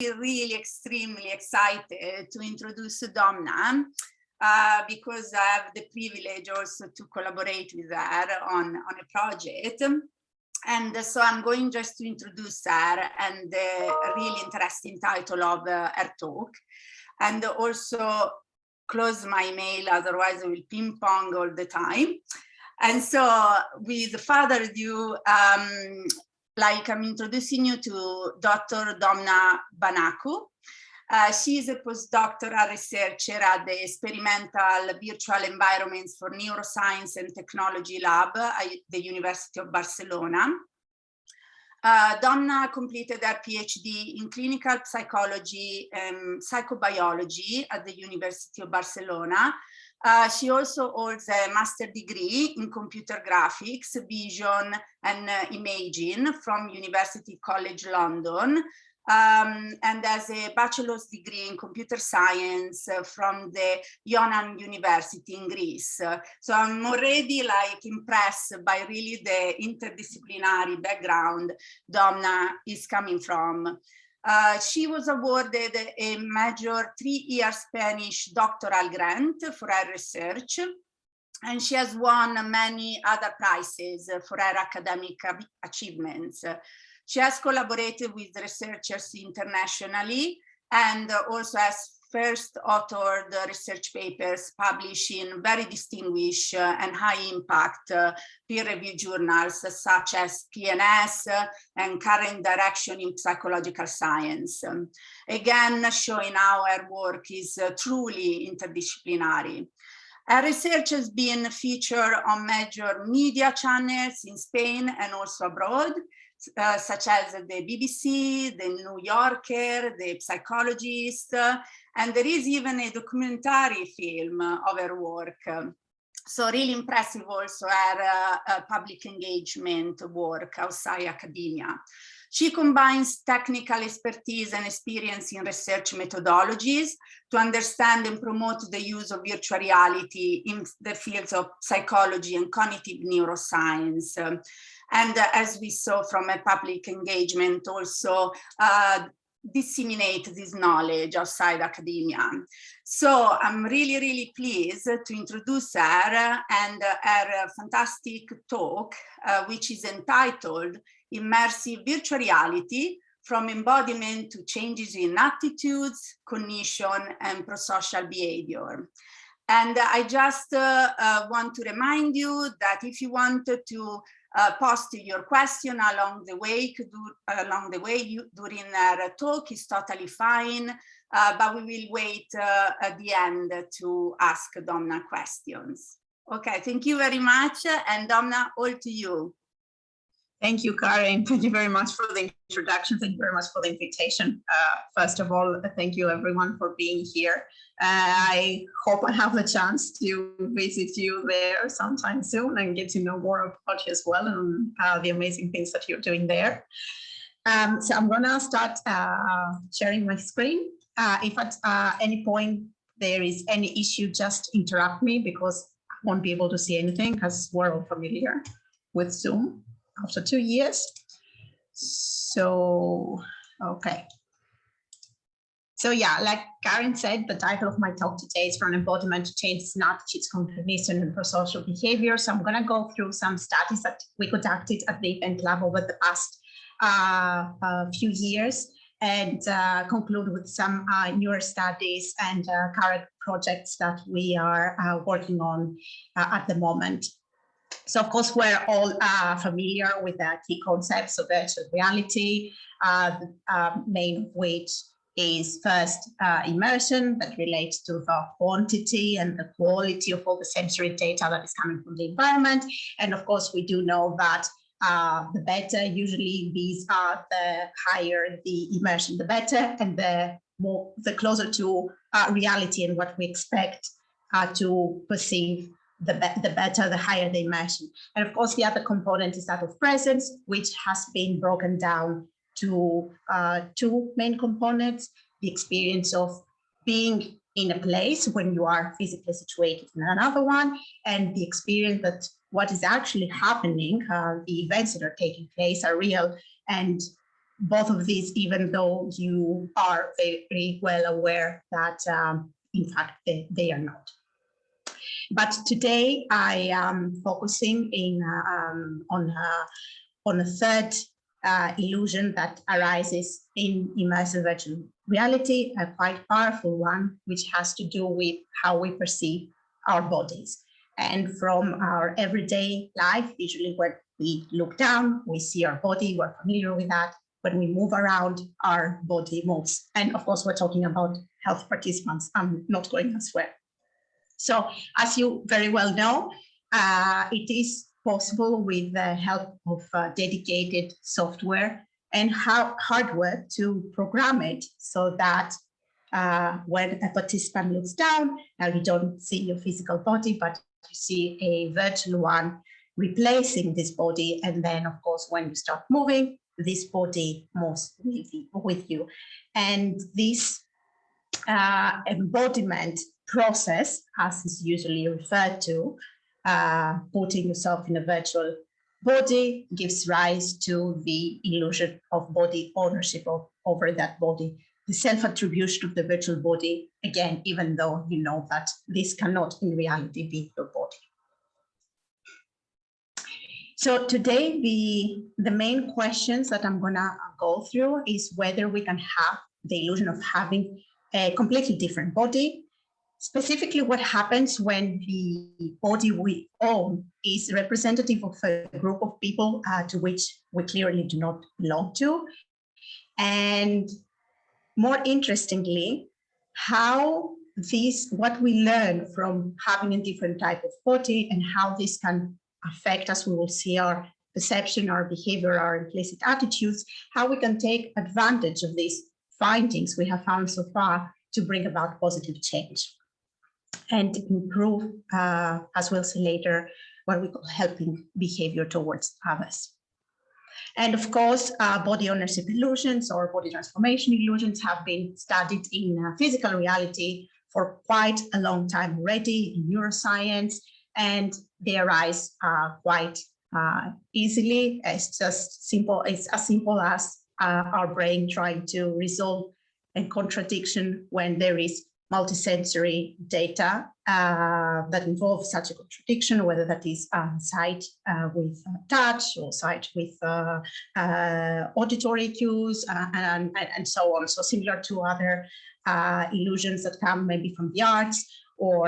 really extremely excited to introduce Domna because I have the privilege also to collaborate with her on a project. And so I'm going just to introduce her and the really interesting title of her talk, and also close my email, otherwise I will ping pong all the time. And so with further ado, I'm introducing you to Dr. Domna Bankou. She is a postdoctoral researcher at the Experimental Virtual Environments for Neuroscience and Technology Lab at the University of Barcelona. Domna completed her PhD in clinical psychology and psychobiology at the University of Barcelona. She also holds a master's degree in computer graphics, vision and imaging from University College London, and has a bachelor's degree in computer science from the Ioannina University in Greece. So I'm already impressed by really the interdisciplinary background Domna is coming from. She was awarded a major 3-year Spanish doctoral grant for her research, and she has won many other prizes for her academic achievements. She has collaborated with researchers internationally and also has first authored research papers published in very distinguished and high impact peer-reviewed journals such as PNS and Current Direction in Psychological Science. Again, showing how her work is truly interdisciplinary. Her research has been featured on major media channels in Spain and also abroad, such as the BBC, the New Yorker, the Psychologist, and there is even a documentary film of her work. So really impressive also her public engagement work outside academia. She combines technical expertise and experience in research methodologies to understand and promote the use of virtual reality in the fields of psychology and cognitive neuroscience. And as we saw from a public engagement, also disseminate this knowledge outside academia. So I'm really, really pleased to introduce her and her fantastic talk, which is entitled Immersive Virtual Reality, from Embodiment to Changes in Attitudes, Cognition, and Prosocial Behavior. And I just want to remind you that if you wanted to post your question along the way during our talk is totally fine, but we will wait at the end to ask Domna questions. Okay, thank you very much, and Domna, all to you. Thank you, Karen. Thank you very much for the introduction. Thank you very much for the invitation. First of all, thank you everyone for being here. I hope I have the chance to visit you there sometime soon and get to know more about you as well and the amazing things that you're doing there. So I'm gonna start sharing my screen. If at any point there is any issue, just interrupt me because I won't be able to see anything because we're all familiar with Zoom after 2 years. So, okay. So yeah, like Karen said, the title of my talk today is From Embodiment to Changes in Attitudes, Cognition, and Prosocial Behavior. So I'm going to go through some studies that we conducted at the event lab over the past few years and conclude with some newer studies and current projects that we are working on at the moment. So of course, we're all familiar with the key concepts of virtual reality, main of which is first immersion that relates to the quantity and the quality of all the sensory data that is coming from the environment. And of course, we do know that the better, usually these are the higher the immersion, the better, and the closer to reality and what we expect to perceive, the better, the higher the immersion. And of course, the other component is that of presence, which has been broken down to two main components: the experience of being in a place when you are physically situated in another one, and the experience that what is actually happening, the events that are taking place are real and both of these, even though you are very well aware that in fact they are not. But today I am focusing on a third illusion that arises in immersive virtual reality, a quite powerful one, which has to do with how we perceive our bodies. And from our everyday life, usually when we look down, we see our body, we're familiar with that. When we move around, our body moves. And of course, we're talking about health participants. I'm not going elsewhere. So as you very well know, it is possible with the help of dedicated software and hardware to program it so that when a participant looks down, now you don't see your physical body, but you see a virtual one replacing this body. And then, of course, when you start moving, this body moves with you. And this embodiment process, as is usually referred to, putting yourself in a virtual body, gives rise to the illusion of body ownership over that body, the self-attribution of the virtual body, again, even though you know that this cannot in reality be your body. So today, the main questions that I'm gonna go through is whether we can have the illusion of having a completely different body. Specifically, what happens when the body we own is representative of a group of people to which we clearly do not belong to. And more interestingly, how what we learn from having a different type of body and how this can affect us, we will see our perception, our behavior, our implicit attitudes, how we can take advantage of these findings we have found so far to bring about positive change and improve, as we'll see later, what we call helping behavior towards others. And of course, body ownership illusions or body transformation illusions have been studied in physical reality for quite a long time already in neuroscience, and they arise quite easily. It's just simple. It's as simple as our brain trying to resolve a contradiction when there is multisensory data that involves such a contradiction, whether that is sight with touch or sight with auditory cues and so on. So similar to other illusions that come maybe from the arts, or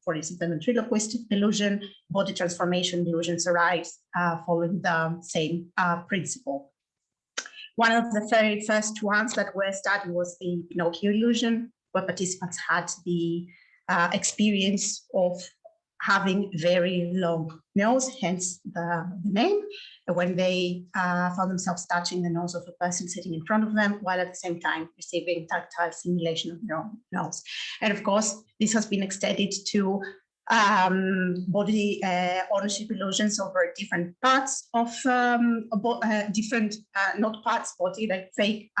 for instance, the ventriloquist illusion, body transformation illusions arise following the same principle. One of the very first ones that were studied was the Nokia Illusion, where participants had the experience of having very long nose, hence the name, when they found themselves touching the nose of a person sitting in front of them, while at the same time receiving tactile simulation of their own nose. And of course, this has been extended to body ownership illusions over different parts of different, not parts, body, like fake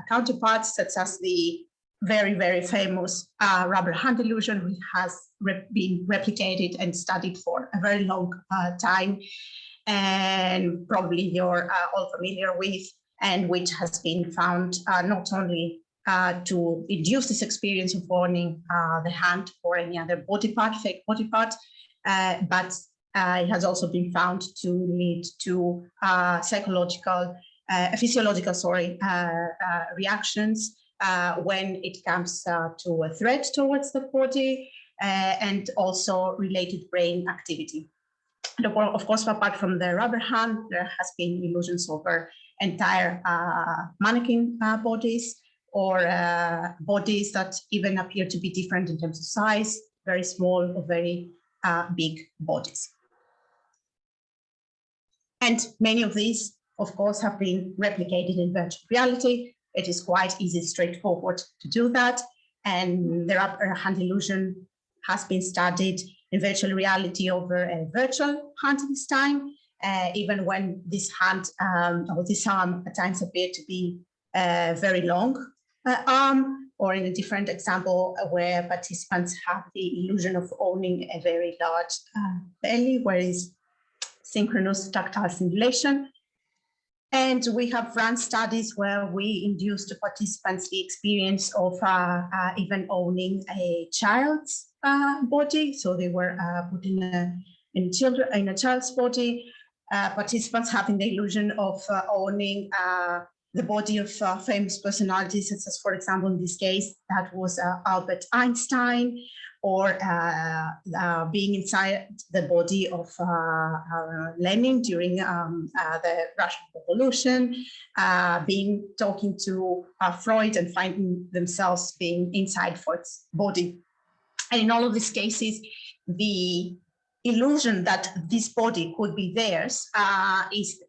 counterparts, such as the very, very famous rubber hand illusion, which has been replicated and studied for a very long time, and probably you're all familiar with, and which has been found not only to induce this experience of owning the hand or any other body part, fake body part, but it has also been found to lead to physiological reactions when it comes to a threat towards the body, and also related brain activity. And of course, apart from the rubber hand, there has been illusions over entire mannequin bodies, or bodies that even appear to be different in terms of size, very small or very big bodies. And many of these, of course, have been replicated in virtual reality. It is quite easy, straightforward to do that. And the rubber hand illusion has been studied in virtual reality over a virtual hand this time, even when this hand or this arm at times appear to be very long arm, or in a different example where participants have the illusion of owning a very large belly, where is synchronous tactile simulation. And we have run studies where we induced the participants the experience of even owning a child's body. So they were put in a child's body. Participants having the illusion of owning the body of famous personalities, such as, for example, in this case, that was Albert Einstein, or being inside the body of Lenin during the Russian Revolution, talking to Freud and finding themselves being inside Freud's body. And in all of these cases, the illusion that this body could be theirs is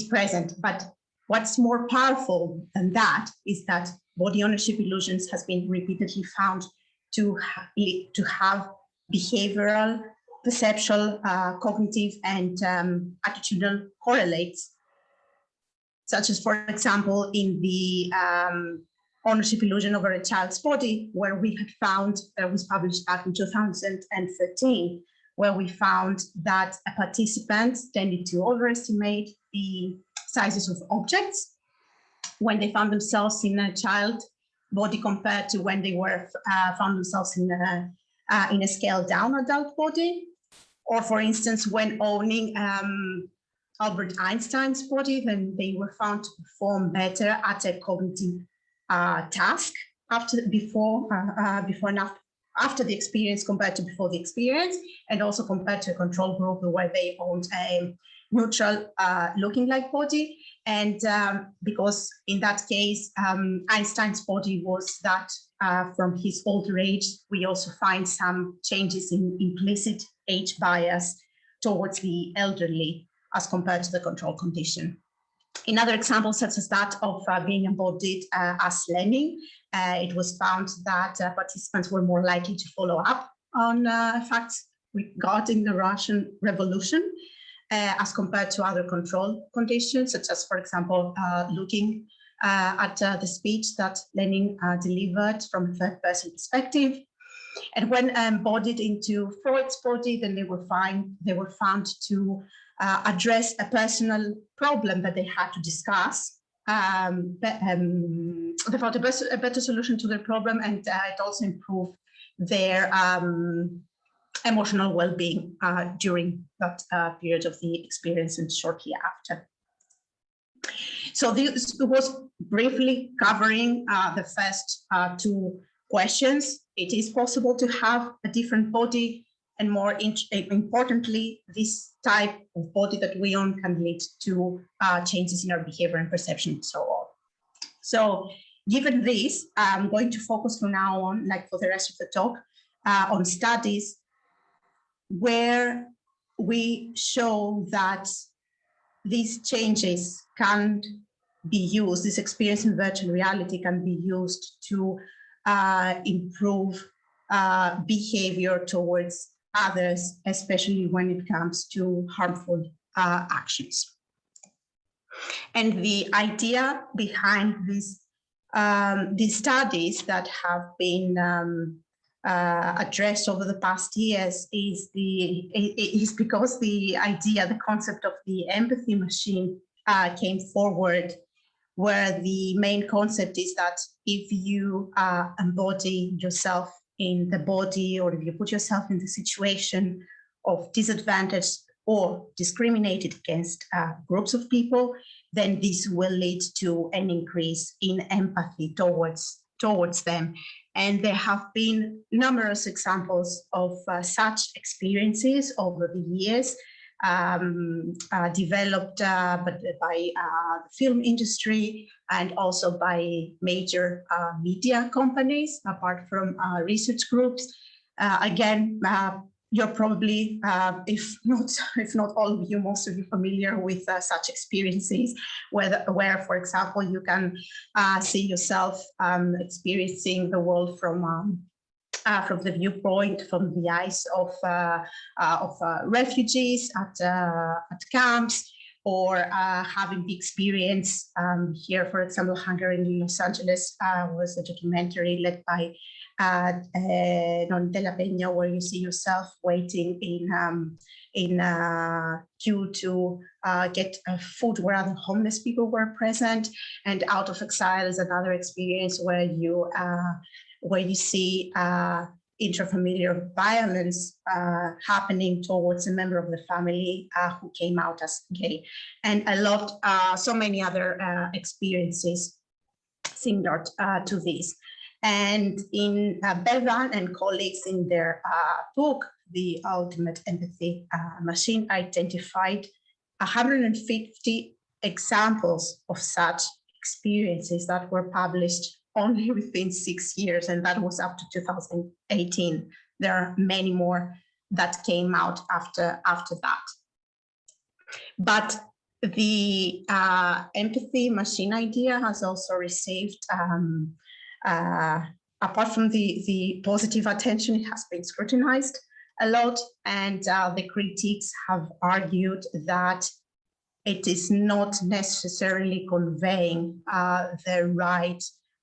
present. But what's more powerful than that is that body ownership illusions has been repeatedly found to have behavioral, perceptual, cognitive, and attitudinal correlates, such as, for example, in the ownership illusion over a child's body, where we had found, that was published back in 2013, where we found that participants tended to overestimate the sizes of objects when they found themselves in a child body compared to when they were found themselves in a scaled down adult body. Or for instance, when owning Albert Einstein's body, then they were found to perform better at a cognitive task before the experience compared to before the experience, and also compared to a control group where they owned a neutral looking like body. And because in that case, Einstein's body was that from his older age, we also find some changes in implicit age bias towards the elderly as compared to the control condition. In other examples, such as that of being embodied as Lenin, it was found that participants were more likely to follow up on facts regarding the Russian Revolution as compared to other control conditions, such as, for example, looking at the speech that Lenin delivered from a third-person perspective. And when embodied into Freud's body, then they were found to address a personal problem that they had to discuss. They found a better solution to their problem, and it also improved their emotional well-being during that period of the experience and shortly after. So this was briefly covering the first two questions. It is possible to have a different body, and more importantly, this type of body that we own can lead to changes in our behavior and perception and so on. So given this, I'm going to focus from now on, like for the rest of the talk, on studies where we show that these changes can be used, this experience in virtual reality can be used to improve behavior towards others, especially when it comes to harmful actions. And the idea behind these studies that have been addressed over the past years is because the idea, the concept of the empathy machine came forward, where the main concept is that if you embody yourself in the body, or if you put yourself in the situation of disadvantaged or discriminated against groups of people, then this will lead to an increase in empathy towards them. And there have been numerous examples of such experiences over the years, developed by the film industry and also by major media companies, apart from research groups. Again, you're probably, if not all of you, most of you familiar with such experiences, where, for example, you can see yourself experiencing the world from the viewpoint, from the eyes of refugees at camps, or having the experience here, for example, Hungary in Los Angeles was a documentary led by de la Peña, where you see yourself waiting in queue to get food where other homeless people were present. And Out of Exile is another experience where you see intrafamiliar violence happening towards a member of the family who came out as gay. And I loved so many other experiences similar to this. And in Bevan and colleagues in their book, The Ultimate Empathy Machine, identified 150 examples of such experiences that were published only within 6 years, and that was up to 2018. There are many more that came out after that. But the empathy machine idea has also received, apart from the positive attention, it has been scrutinized a lot, and the critics have argued that it is not necessarily conveying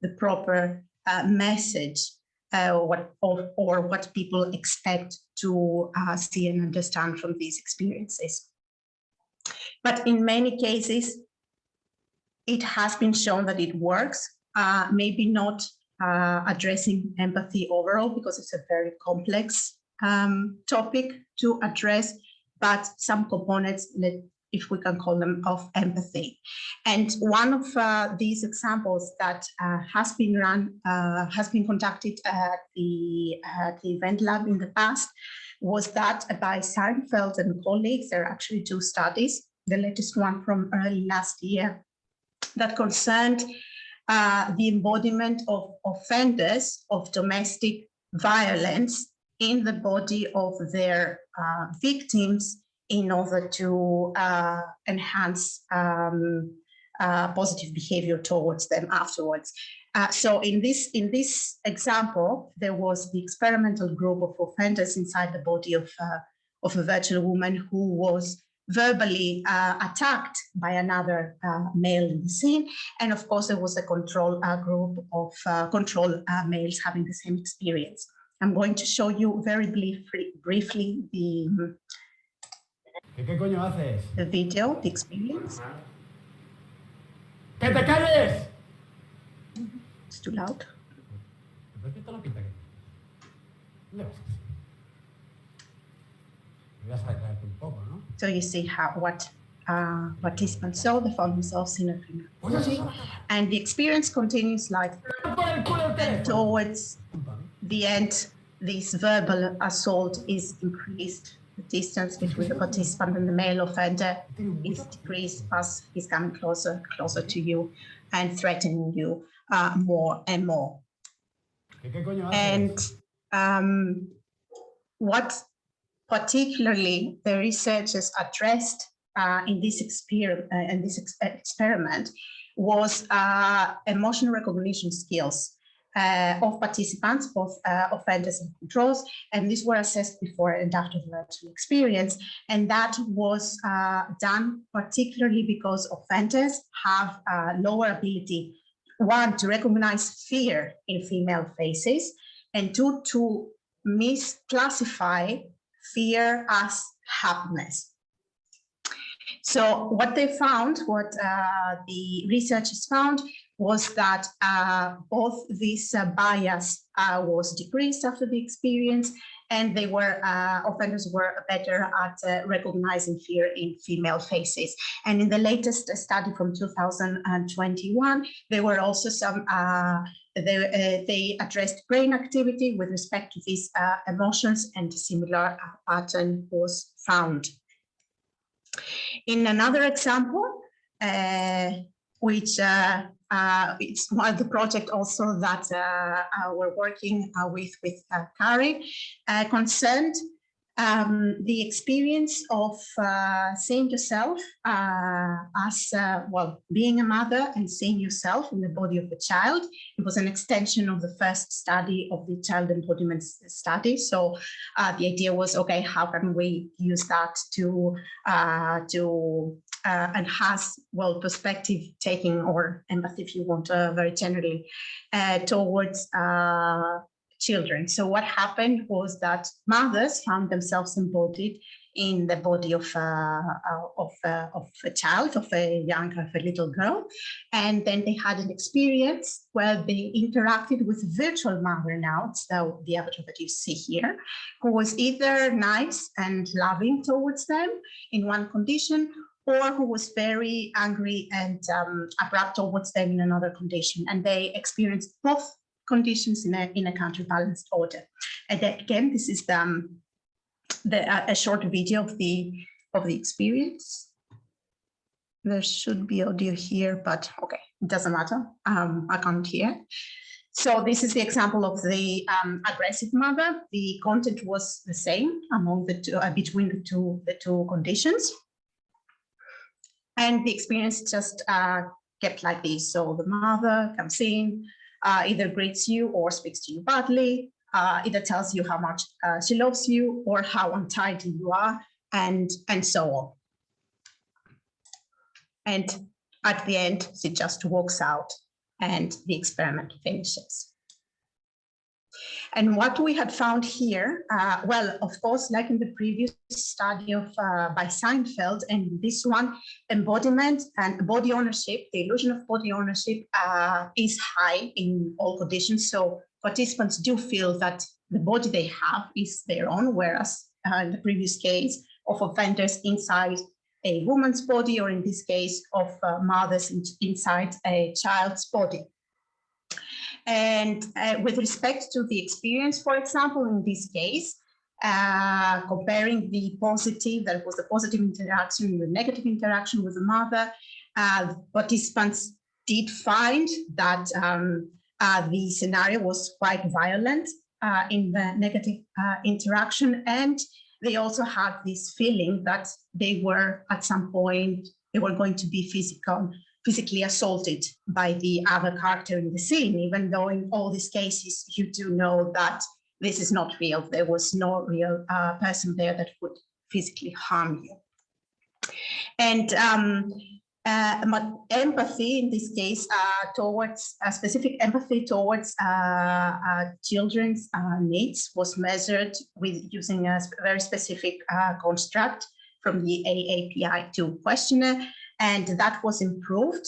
the proper message or what people expect to see and understand from these experiences. But in many cases, it has been shown that it works, maybe not addressing empathy overall, because it's a very complex topic to address, but some components, if we can call them, of empathy. And one of these examples that has been conducted at the event lab in the past was that by Seinfeld and colleagues. There are actually 2 studies, the latest one from early last year, that concerned the embodiment of offenders of domestic violence in the body of their victims, in order to enhance positive behavior towards them afterwards. So in this example, there was the experimental group of offenders inside the body of a virtual woman who was verbally attacked by another male in the scene. And of course, there was a control group of control males having the same experience. I'm going to show you very briefly ¿Qué coño haces? the video, the experience. ¡Que te calles! It's too loud. ¿Por qué te lo pinta aquí? ¿Dónde vas? Me vas a aclararte un poco, ¿no? So you see what participants saw, they found themselves in a community. And the experience continues like towards the end, this verbal assault is increased. The distance between the participant and the male offender is decreased as he's coming closer to you and threatening you more and more. And what particularly the researchers addressed in this experiment was emotional recognition skills of participants, both offenders and controls, and these were assessed before and after the virtual experience. And that was done particularly because offenders have lower ability, 1, to recognize fear in female faces, and 2, to misclassify fear as happiness. So what they found, what the researchers found, was that both this bias was decreased after the experience, and they were offenders were better at recognizing fear in female faces. And in the latest study from 2021, there were also some they addressed brain activity with respect to these emotions, and a similar pattern was found. In another example, which it's one of the project also that we're working with Kari, concerned the experience of seeing yourself as, well, being a mother and seeing yourself in the body of a child. It was an extension of the first study of the child embodiment study. So the idea was, okay, how can we use that to enhance, well, perspective taking, or empathy, if you want, very generally, towards children. So what happened was that mothers found themselves embodied in the body of a child, of a little girl. And then they had an experience where they interacted with a virtual mother now, it's the avatar that you see here, who was either nice and loving towards them in one condition, or who was very angry and abrupt towards them in another condition. And they experienced both conditions in a counterbalanced order. And again, this is a short video of the experience. There should be audio here, but okay, it doesn't matter. I can't hear. So this is the example of the aggressive mother. The content was the same among the two, between the two conditions, and the experience just kept like this. So the mother comes in, either greets you or speaks to you badly, either tells you how much she loves you or how untidy you are, and so on. And at the end, she just walks out and the experiment finishes. And what we had found here, well, of course, like in the previous study by Seinfeld, and this one, embodiment and body ownership, the illusion of body ownership is high in all conditions. So participants do feel that the body they have is their own, whereas in the previous case of offenders inside a woman's body, or in this case of mothers inside a child's body. And with respect to the experience, for example, in this case, comparing the positive, that was the positive interaction, the negative interaction with the mother, participants did find that the scenario was quite violent in the negative interaction, and they also had this feeling that they were at some point, they were going to be physically assaulted by the other character in the scene, even though in all these cases, you do know that this is not real. There was no real person there that would physically harm you. And empathy in this case towards specific empathy towards children's needs was measured with using a very specific construct from the AAPI2 questionnaire, and that was improved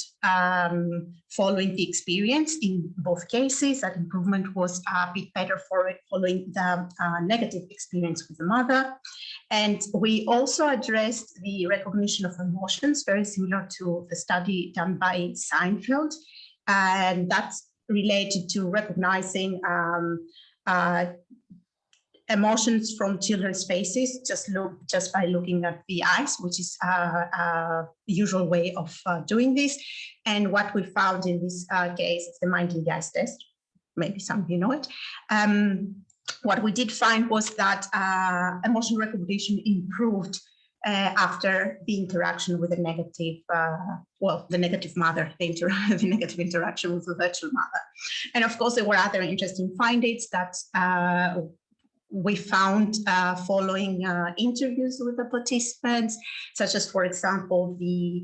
following the experience in both cases. That improvement was a bit better for it following the negative experience with the mother. And we also addressed the recognition of emotions, very similar to the study done by Seinfeld. And that's related to recognizing emotions from children's faces just by looking at the eyes, which is the usual way of doing this. And what we found in this case is the mind in the eyes test. Maybe some of you know it. What we did find was that emotion recognition improved after the interaction with the negative, the negative mother, the negative interaction with the virtual mother. And of course, there were other interesting findings that we found following interviews with the participants, such as, for example, the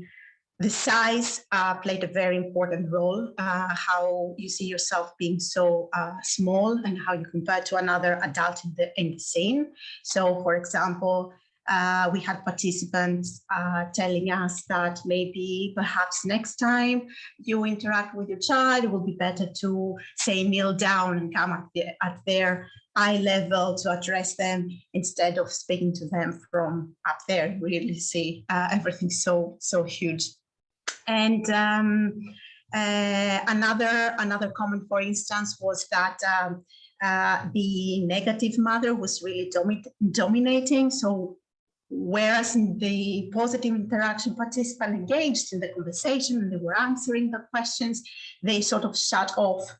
size played a very important role, how you see yourself being so small and how you compare to another adult in the scene. So, for example, we had participants telling us that maybe perhaps next time you interact with your child, it would be better to say kneel down and come at their eye level to address them instead of speaking to them from up there. You really see everything so huge. And another comment, for instance, was that the negative mother was really dominating. So whereas the positive interaction participant engaged in the conversation and they were answering the questions, they sort of shut off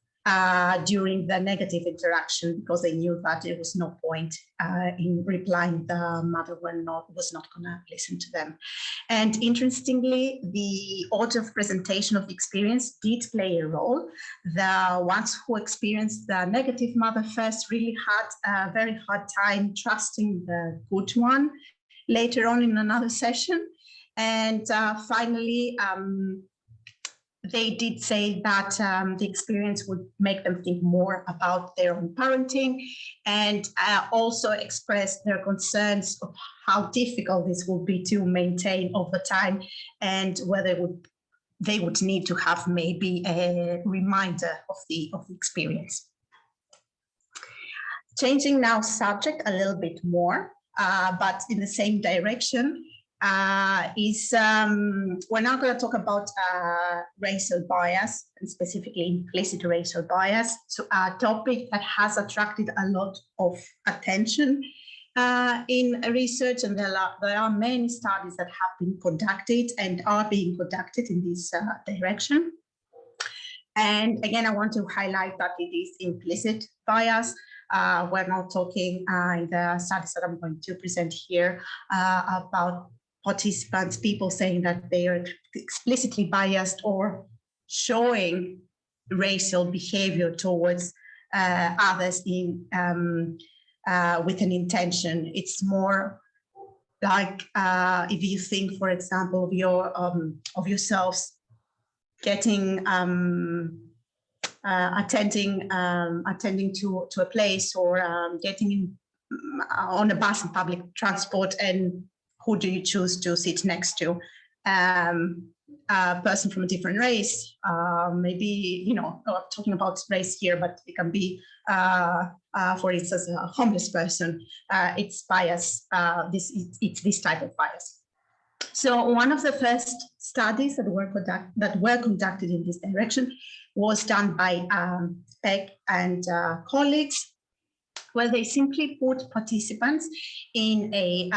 during the negative interaction because they knew that there was no point in replying. The mother was not going to listen to them. And interestingly, the order of presentation of the experience did play a role. The ones who experienced the negative mother first really had a very hard time trusting the good one later on in another session. And finally, they did say that the experience would make them think more about their own parenting, and also expressed their concerns of how difficult this would be to maintain over time, and whether they would need to have maybe a reminder of the experience. Changing now subject a little bit more, but in the same direction, we're now going to talk about racial bias, and specifically implicit racial bias. So a topic that has attracted a lot of attention in research, and there are many studies that have been conducted and are being conducted in this direction. And again, I want to highlight that it is implicit bias. We're not talking in the studies that I'm going to present here about participants, people saying that they are explicitly biased or showing racial behavior towards others in with an intention. It's more like if you think, for example, of yourselves getting attending to a place, or getting on a bus and public transport, and who do you choose to sit next to? A person from a different race, maybe, I'm talking about race here, but it can be, for instance, a homeless person. It's bias. It's this type of bias. So one of the first studies that were conducted in this direction was done by Peck and colleagues, where they simply put participants in a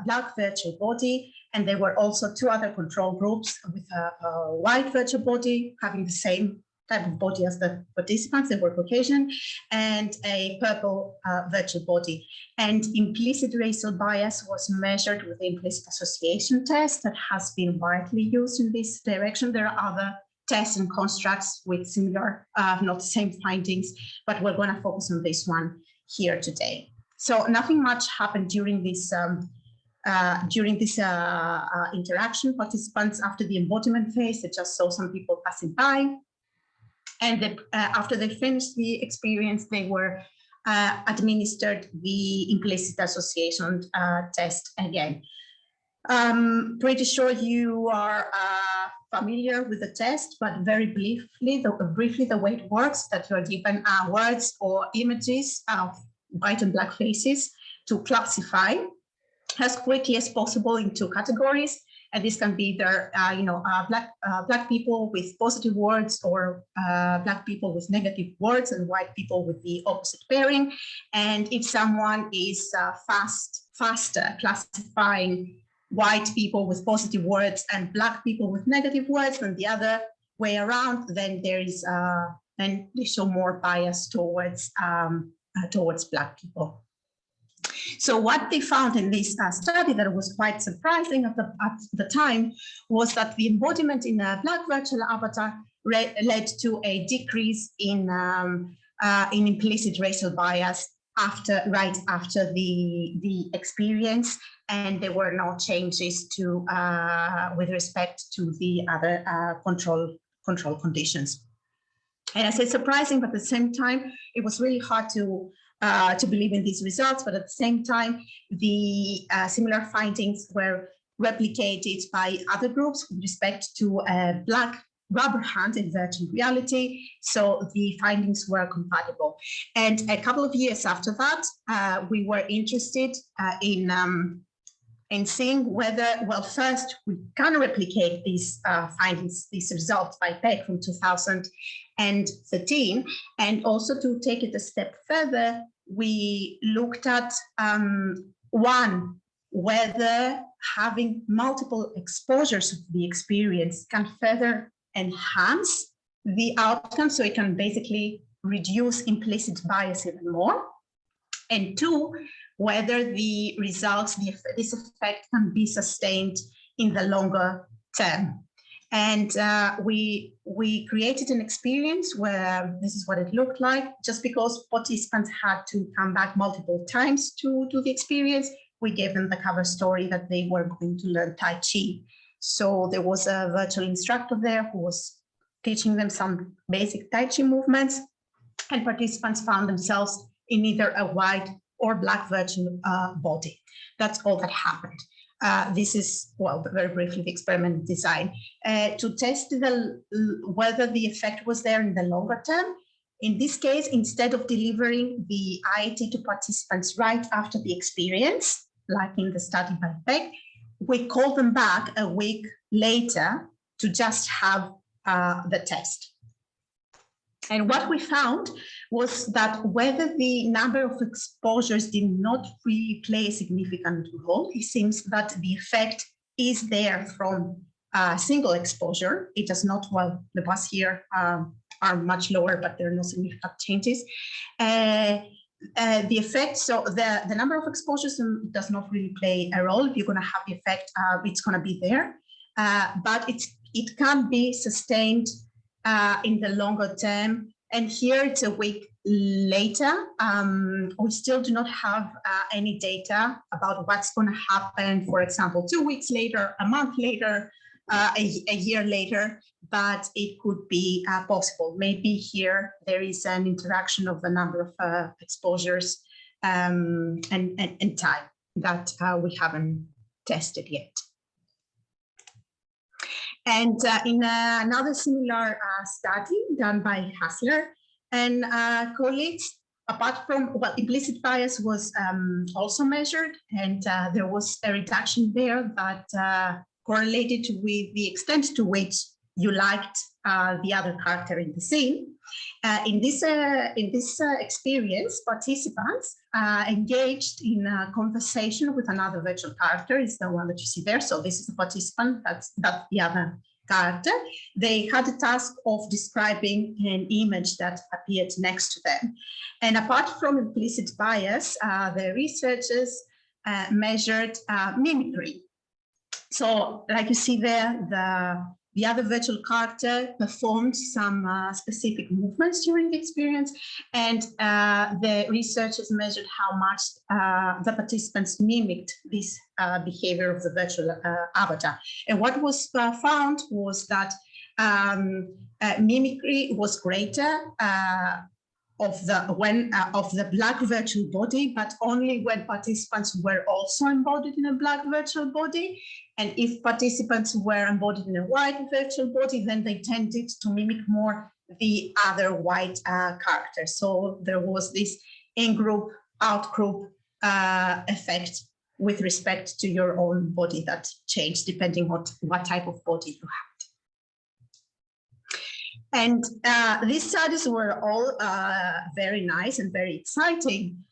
black virtual body, and there were also two other control groups with a white virtual body having the same type of body as the participants. They were Caucasian, and a purple virtual body. And implicit racial bias was measured with the implicit association test that has been widely used in this direction. There are other tests and constructs with similar, not the same findings, but we're going to focus on this one here today. So nothing much happened during this interaction. Participants, after the embodiment phase, they just saw some people passing by, and after they finished the experience, they were administered the implicit association test again. Pretty sure you are familiar with the test, but very briefly, the way it works, that you are given words or images of white and black faces to classify as quickly as possible into categories. And this can be either, black people with positive words, or black people with negative words, and white people with the opposite pairing. And if someone is faster classifying white people with positive words and black people with negative words than the other way around, then there is then they show more bias towards black people. So what they found in this study that was quite surprising at the time was that the embodiment in a black virtual avatar led to a decrease in implicit racial bias right after the experience, and there were no changes to with respect to the other control conditions. And I say surprising, but at the same time, it was really hard to believe in these results. But at the same time, the similar findings were replicated by other groups with respect to a black rubber hand in virtual reality. So the findings were compatible. And a couple of years after that, we were interested in seeing whether, well, first we can replicate these findings, these results by Peck from 2013, and also to take it a step further, we looked at whether having multiple exposures of the experience can further enhance the outcome, so it can basically reduce implicit bias even more. And two, whether the results, this effect can be sustained in the longer term. And we created an experience where this is what it looked like. Just because participants had to come back multiple times to do the experience, we gave them the cover story that they were going to learn Tai Chi. So there was a virtual instructor there who was teaching them some basic Tai Chi movements, and participants found themselves in either a white or black virtual body. That's all that happened. This is, well, very briefly, the experiment design. To test whether the effect was there in the longer term, in this case, instead of delivering the IIT to participants right after the experience, like in the study by Peck, we call them back a week later to just have the test. And what we found was that whether the number of exposures did not really play a significant role, it seems that the effect is there from a single exposure. It does not, well, the bars here are much lower, but there are no significant changes. The effect, so the number of exposures does not really play a role. If you're going to have the effect, it's going to be there, but it can be sustained in the longer term. And here it's a week later. We still do not have any data about what's going to happen, for example, 2 weeks later, a month later, a year later, but it could be possible. Maybe here there is an interaction of the number of exposures and time that we haven't tested yet. And in another similar study done by Hassler and colleagues, apart from, well, implicit bias was also measured, and there was a reduction there that correlated with the extent to which you liked the other character in the scene. In this experience, participants engaged in a conversation with another virtual character. Is the one that you see there. So this is a participant, that's the other character. They had a task of describing an image that appeared next to them. And apart from implicit bias, the researchers measured mimicry. So like you see there, the other virtual character performed some specific movements during the experience, and the researchers measured how much the participants mimicked this behavior of the virtual avatar. And what was found was that mimicry was greater of the black virtual body, but only when participants were also embodied in a black virtual body. And if participants were embodied in a white virtual body, then they tended to mimic more the other white character. So there was this in-group, out-group effect with respect to your own body that changed depending on what type of body you had. And these studies were all very nice and very exciting,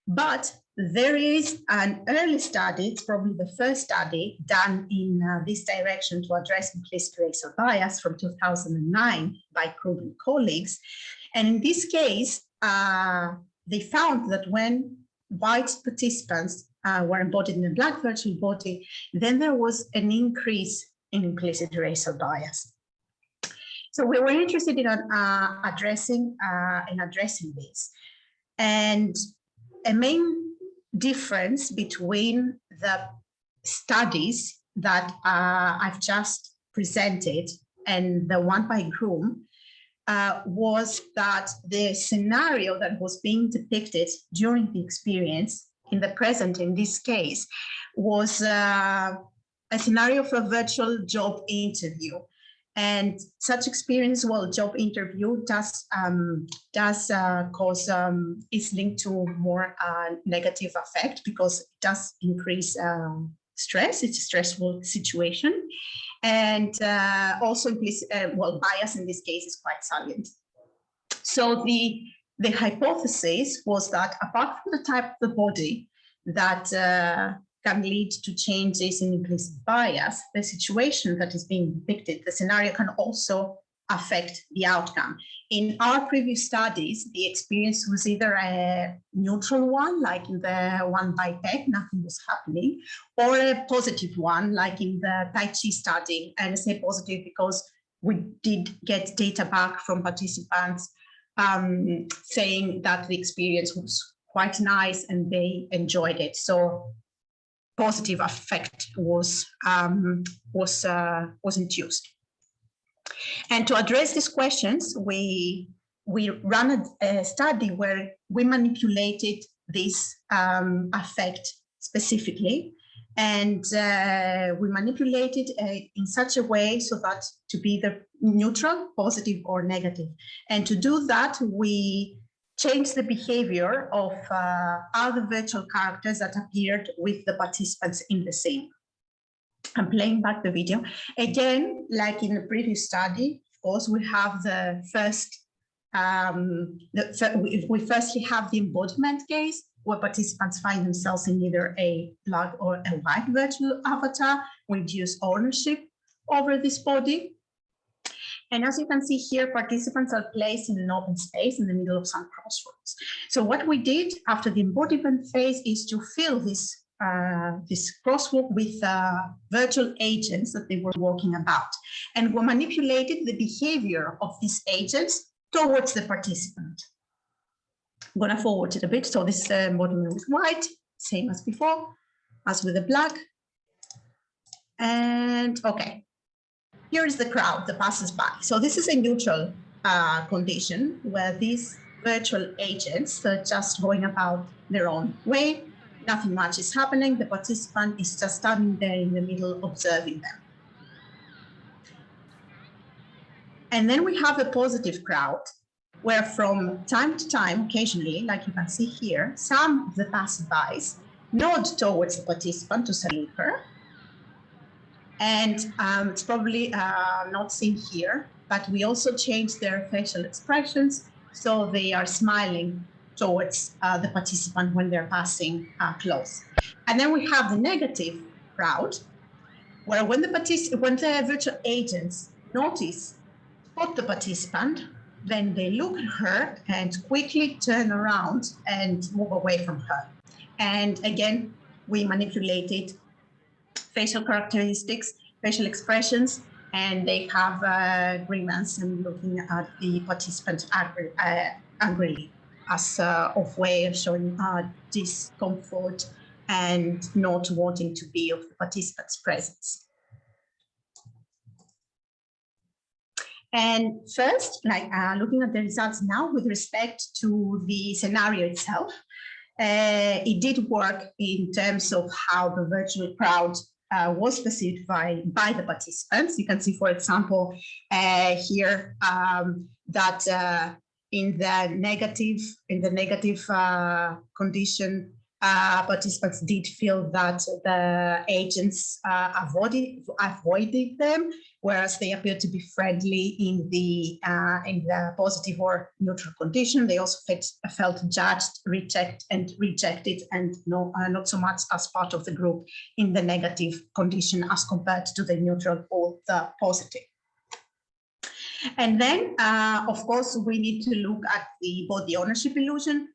but there is an early study, it's probably the first study done in this direction to address implicit racial bias from 2009 by Krug and colleagues. And in this case, they found that when white participants were embodied in a black virtual body, then there was an increase in implicit racial bias. So we were interested in addressing this. And a main difference between the studies that I've just presented and the one by Groom was that the scenario that was being depicted during the experience in the present, in this case, was a scenario of a virtual job interview. And such experience, well, job interview does cause, is linked to more negative effect because it does increase stress. It's a stressful situation. And also bias in this case is quite salient. So the hypothesis was that apart from the type of the body that can lead to changes in implicit bias, the situation that is being depicted, the scenario can also affect the outcome. In our previous studies, the experience was either a neutral one, like in the one by Peck, nothing was happening, or a positive one, like in the Tai Chi study. And I say positive because we did get data back from participants saying that the experience was quite nice and they enjoyed it. So positive effect was induced. And to address these questions, we ran a study where we manipulated this affect specifically. And we manipulated in such a way so that to be either neutral, positive, or negative. And to do that, we changed the behavior of other virtual characters that appeared with the participants in the scene. I'm playing back the video. Again, like in the previous study, of course, we have the first, we firstly have the embodiment case, where participants find themselves in either a black or a white virtual avatar. We use ownership over this body. And as you can see here, participants are placed in an open space in the middle of some crossroads. So what we did after the embodiment phase is to fill this crosswalk with virtual agents that they were walking about. And we manipulated the behavior of these agents towards the participant. I'm going to forward it a bit. So this embodiment with white, same as before, as with the black. And okay, here is the crowd, the passers-by. So this is a neutral condition where these virtual agents are just going about their own way. Nothing much is happening. The participant is just standing there in the middle, observing them. And then we have a positive crowd, where from time to time, occasionally, like you can see here, some of the passerbys nod towards the participant to salute her. And it's probably not seen here, but we also changed their facial expressions, so they are smiling towards the participant when they're passing close. And then we have the negative crowd, where when the virtual agents spot the participant, then they look at her and quickly turn around and move away from her. And again, we manipulated facial characteristics, facial expressions, and they have grimace and looking at the participant angrily as a way of showing discomfort and not wanting to be of the participant's presence. And first, looking at the results now with respect to the scenario itself, it did work in terms of how the virtual crowd was perceived by the participants. You can see, for example, here that in the negative condition, participants did feel that the agents avoided them, whereas they appeared to be friendly in the positive or neutral condition. They also felt judged, rejected, and not so much as part of the group in the negative condition as compared to the neutral or the positive. And then, of course, we need to look at the body ownership illusion.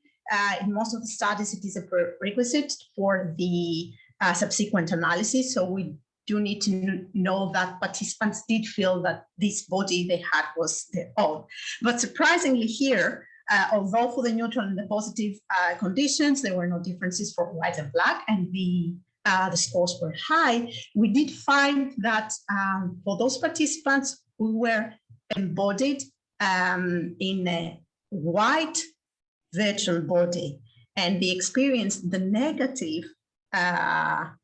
In most of the studies, it is a prerequisite for the subsequent analysis. So we do need to know that participants did feel that this body they had was their own. But surprisingly here, although for the neutral and the positive conditions, there were no differences for white and black, and the scores were high, we did find that for those participants who were embodied in a white virtual body and they experienced the negative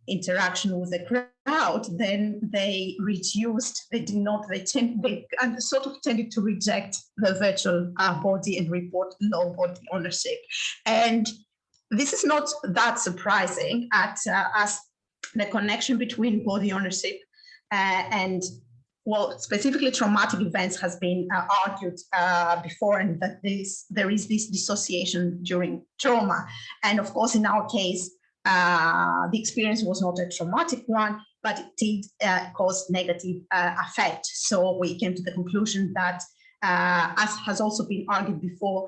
interaction with the crowd, then they reduced, they sort of tended to reject the virtual body and report low body ownership. And this is not that surprising as the connection between body ownership and well, specifically traumatic events has been argued before, and that there is this dissociation during trauma. And of course, in our case, the experience was not a traumatic one, but it did cause negative effect. So we came to the conclusion that, as has also been argued before,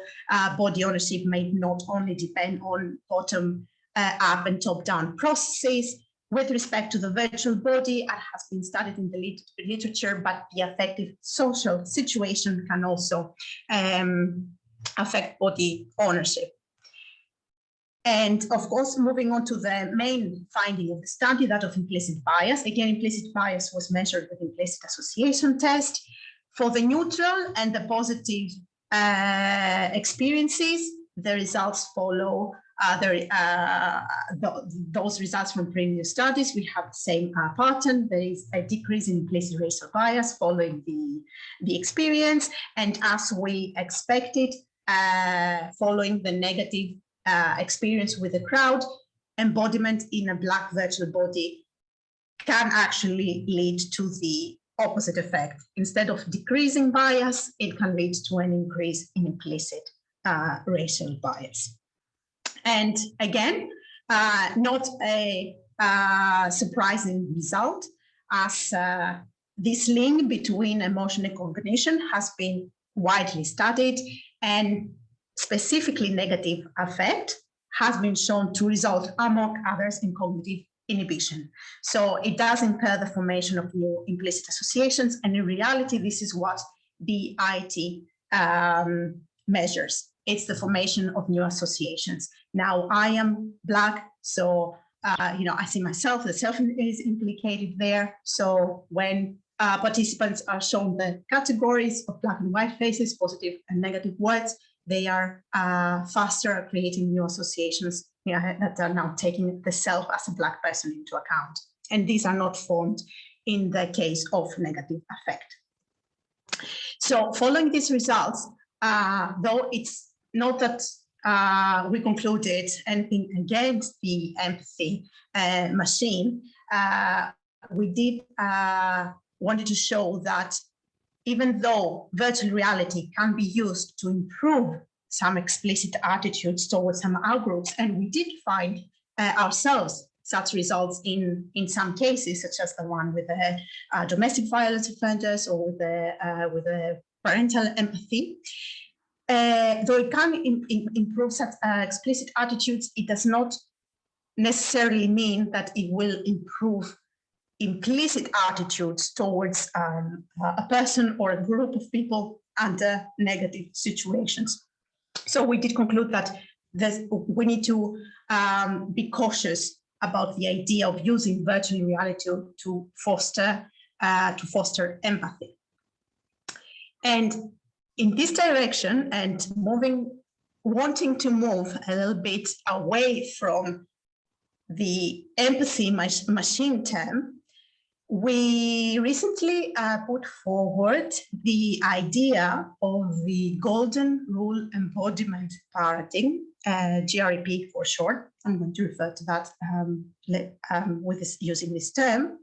body ownership may not only depend on bottom up and top down processes. With respect to the virtual body, it has been studied in the literature, but the affective social situation can also affect body ownership. And of course, moving on to the main finding of the study, that of implicit bias. Again, implicit bias was measured with implicit association test. For the neutral and the positive experiences, the results follow those results from previous studies. We have the same pattern. There is a decrease in implicit racial bias following the experience, and as we expected, following the negative experience with the crowd, embodiment in a Black virtual body can actually lead to the opposite effect. Instead of decreasing bias, it can lead to an increase in implicit racial bias. And again, not a surprising result, as this link between emotion and cognition has been widely studied, and specifically negative affect has been shown to result, among others, in cognitive inhibition. So it does impair the formation of new implicit associations, and in reality, this is what BIT measures. It's the formation of new associations. Now, I am Black, so I see myself, the self is implicated there. So when participants are shown the categories of Black and white faces, positive and negative words, they are faster at creating new associations that are now taking the self as a Black person into account. And these are not formed in the case of negative affect. So following these results, though it's not that we concluded anything against the empathy machine, we did wanted to show that even though virtual reality can be used to improve some explicit attitudes towards some outgroups, and we did find ourselves such results in some cases, such as the one with the domestic violence offenders or with the parental empathy. Though it can improve such explicit attitudes, it does not necessarily mean that it will improve implicit attitudes towards a person or a group of people under negative situations. So we did conclude that we need to be cautious about the idea of using virtual reality to foster empathy. And in this direction, and wanting to move a little bit away from the empathy machine term, we recently put forward the idea of the golden rule embodiment paradigm, GREP for short. I'm going to refer to that using this term,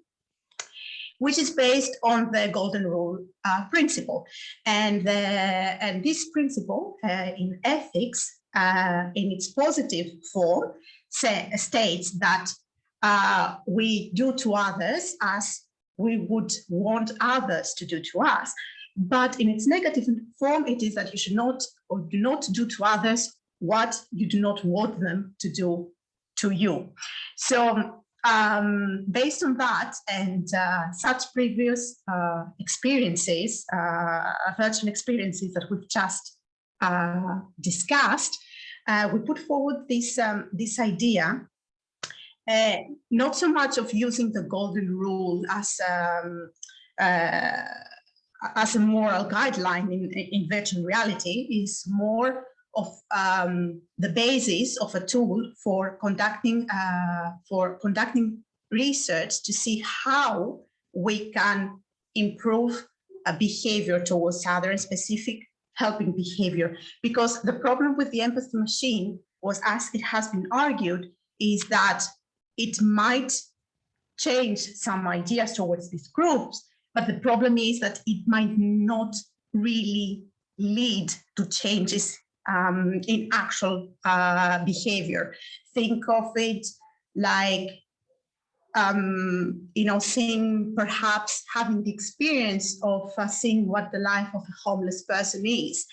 which is based on the golden rule principle. And this principle in ethics, in its positive form, states that we do to others as we would want others to do to us. But in its negative form, it is that you should not or do not do to others what you do not want them to do to you. So based on that and such previous experiences, virtual experiences that we've just discussed, we put forward this idea, not so much of using the golden rule as a moral guideline in virtual reality, is more of the basis of a tool for conducting research to see how we can improve a behavior towards others, specific helping behavior. Because the problem with the empathy machine was, as it has been argued, is that it might change some ideas towards these groups, but the problem is that it might not really lead to changes in actual behavior. Think of it like, seeing, perhaps having the experience of seeing what the life of a homeless person is.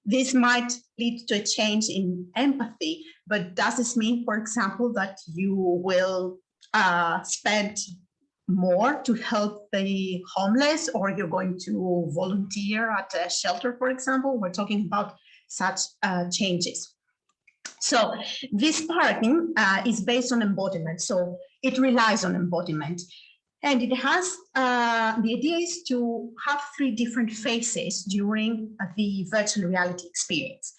This might lead to a change in empathy, but does this mean, for example, that you will spend more to help the homeless, or you're going to volunteer at a shelter, for example? We're talking about such changes. So this paradigm is based on embodiment. So it relies on embodiment. And it has, the idea is to have 3 different phases during the virtual reality experience.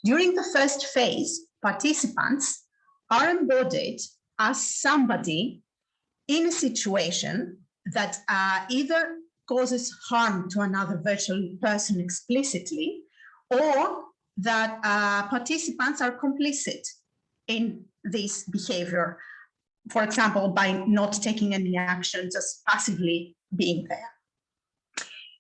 During the first phase, participants are embodied as somebody in a situation that either causes harm to another virtual person explicitly, or that participants are complicit in this behavior, for example, by not taking any action, just passively being there.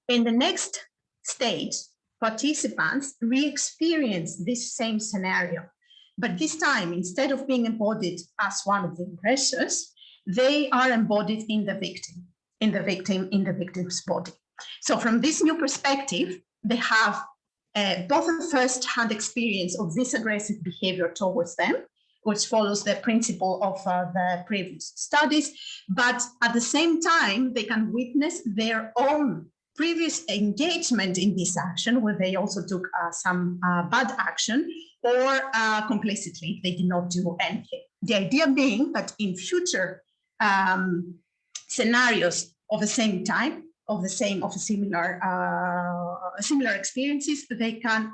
In the next stage, participants re-experience this same scenario, but this time, instead of being embodied as one of the aggressors, they are embodied in the victim's body. So from this new perspective, they have both a first-hand experience of this aggressive behavior towards them, which follows the principle of the previous studies, but at the same time, they can witness their own previous engagement in this action, where they also took some bad action, or complicitly, they did not do anything. The idea being that in future scenarios of the same time, of similar experiences, they can